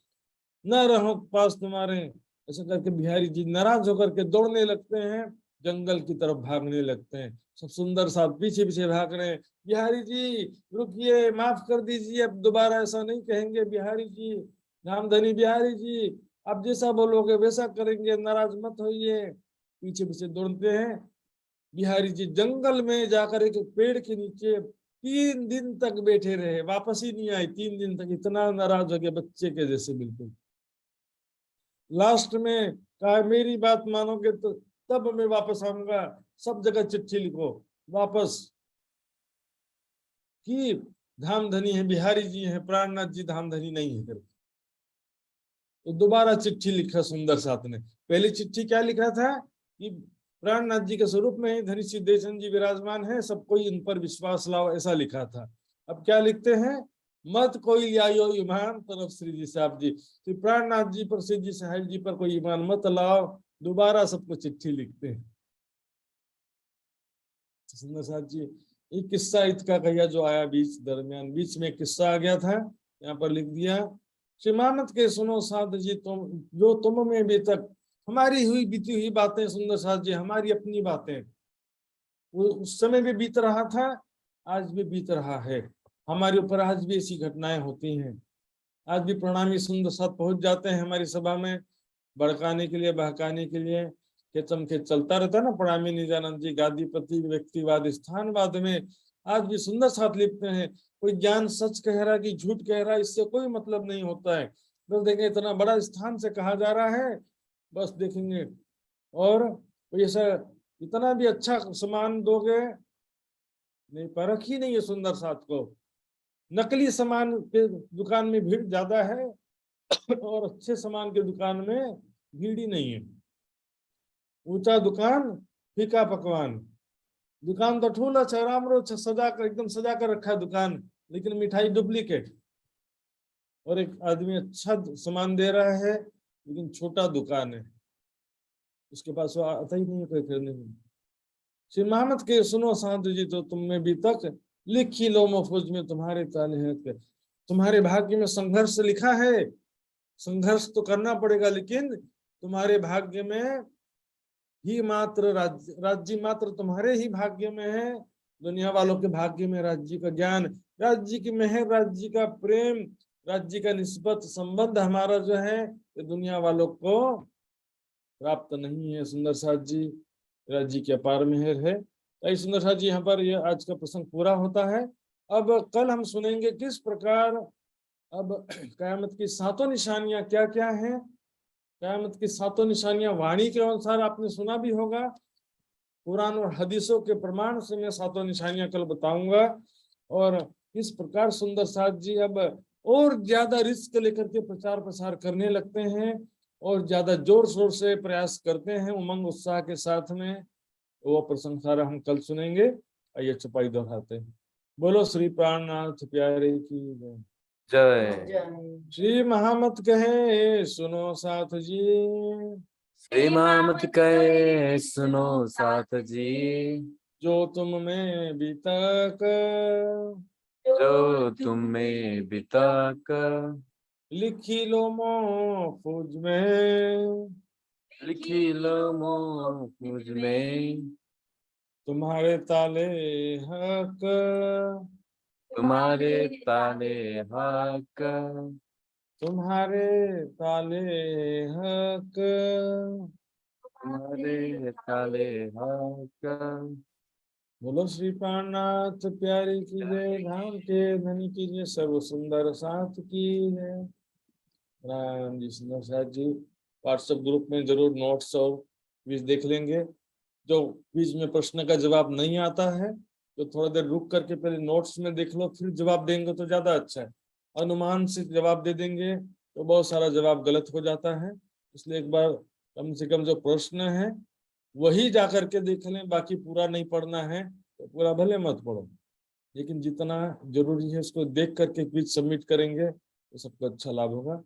न रहो पास तुम्हारे। ऐसा करके बिहारी जी नाराज होकर के दौड़ने लगते हैं, जंगल की तरफ भागने लगते हैं। सब सुंदर साथ पीछे पीछे भाग रहे हैं। बिहारी जी रुकिए, माफ कर दीजिए, अब दोबारा ऐसा नहीं कहेंगे बिहारी जी, धामधनी बिहारी जी, आप जैसा बोलोगे वैसा करेंगे, नाराज मत होइए। पीछे पीछे दौड़ते हैं। बिहारी जी जंगल में जाकर एक पेड़ के नीचे 3 दिन तक बैठे रहे, वापस ही नहीं आए 3 दिन तक, इतना नाराज हो गया, बच्चे के जैसे बिल्कुल। लास्ट में कहा मेरी बात मानोगे तो तब मैं वापस आऊंगा, सब जगह चिट्ठी लिखो वापस कि धामधनी है बिहारी जी है, प्राणनाथ जी धामधनी नहीं है। तो दोबारा चिट्ठी लिखा सुंदर साथ ने। पहली चिट्ठी क्या लिखा था कि प्राणनाथ जी के स्वरूप में ही धनी श्री देवचंद जी विराजमान है, सब कोई इन पर विश्वास लाओ, ऐसा लिखा था। अब क्या लिखते हैं, मत कोई लियायो ईमान तरफ श्री जी साहब जी, श्री प्राणनाथ जी पर, श्री जी साहब जी पर कोई ईमान मत लाओ। दोबारा सबको चिट्ठी लिखते हैं। सुंदर साहब जी ये किस्सा ईद का कहिया जो आया दरमियान बीच में किस्सा आ गया था, यहाँ पर लिख दिया। श्री महामत के सुनो साध जी तुम, जो तुम में भी तक हमारी हुई बीती हुई बातें सुंदर साध जी, हमारी अपनी बातें, वो उस समय भी बीत रहा था, आज भी बीत रहा है, हमारे ऊपर आज भी ऐसी घटनाएं होती हैं। आज भी प्रणामी सुंदर साथ पहुंच जाते हैं हमारी सभा में भड़काने के लिए, बहकाने के लिए। खेचम खेच चलता रहता है ना प्रणामी निजानंद जी, गादीपति व्यक्तिवाद स्थानवाद में आज भी सुंदर साथ लिखते हैं। कोई ज्ञान सच कह रहा कि झूठ कह रहा, इससे कोई मतलब नहीं होता है। बस देखेंगे इतना बड़ा स्थान से कहा जा रहा है, बस देखेंगे। और कोई ऐसा इतना भी अच्छा सामान दोगे नहीं, परख ही नहीं है सुंदर साथ को। नकली सामान के दुकान में भीड़ ज्यादा है और अच्छे सामान के दुकान में भीड़ ही नहीं है। ऊंचा दुकान फीका पकवान, दुकान तो ठूला चरामरो सजा कर एकदम सजा कर रखा है दुकान, लेकिन मिठाई डुप्लीकेट। और एक आदमी अच्छा सामान दे रहा है लेकिन छोटा दुकान है, उसके पास वो आता ही नहीं है कोई खरीदने में। श्री महामत के सुनो साधु जी तो तुम में भी तक लिखी लो महफूज में तुम्हारे ताले हैं। तुम्हारे भाग्य में संघर्ष लिखा है, संघर्ष तो करना पड़ेगा, लेकिन तुम्हारे भाग्य में ही मात्र राज्य मात्र तुम्हारे ही भाग्य में है। दुनिया वालों के भाग्य में राज्य का ज्ञान, राज्य की मेहर, राज्य का प्रेम, राज्य का निस्बत संबंध हमारा जो है ये दुनिया वालों को प्राप्त नहीं है। सुंदर साथ जी राज्य की अपार मेहर है। तो सुंदर साथ जी यहाँ पर ये आज का प्रसंग पूरा होता है। अब कल हम सुनेंगे किस प्रकार अब कयामत की सातों निशानियां क्या क्या हैं। कयामत की सातों निशानियां वाणी के अनुसार आपने सुना भी होगा, कुरान और हदीसों के प्रमाण से मैं सातों निशानियां कल बताऊंगा। और इस प्रकार सुंदर साथ जी अब और ज्यादा रिस्क लेकर के प्रचार प्रसार करने लगते हैं और ज्यादा जोर शोर से प्रयास करते हैं उमंग उत्साह के साथ में। वो प्रसंग सारा हम कल सुनेंगे। आइए चौपाई दोहराते हैं। बोलो श्री प्राणनाथ प्यारे की जय। जय। श्री महामत कहे सुनो साथ जी, श्री महामत कहे सुनो साथ जी, जो तुम में भी तक जो तुम में बिता कर लिखी लो महफूज में, लिखी लो मुझ में तुम्हारे ताले हक, तुम्हारे ताले हक, तुम्हारे ताले हक। तुम्हारे ताले हक। बोलो श्री प्राणनाथ प्यारी की जय, धाम के धनी की जय, सर्व सुंदर साथ की जय। राम जी सुंदर साथ जी व्हाट्सएप ग्रुप में जरूर नोट्स और क्विज देख लेंगे। जो क्विज में प्रश्न का जवाब नहीं आता है तो थोड़ा देर रुक करके पहले नोट्स में देख लो, फिर जवाब देंगे तो ज्यादा अच्छा है। अनुमान से जवाब दे देंगे तो बहुत सारा जवाब गलत हो जाता है। इसलिए एक बार कम से कम जो प्रश्न है वही जा करके देख लें, बाकी पूरा नहीं पढ़ना है तो पूरा भले मत पढ़ो, लेकिन जितना जरूरी है उसको देख करके क्विज सबमिट करेंगे तो सबको अच्छा लाभ होगा।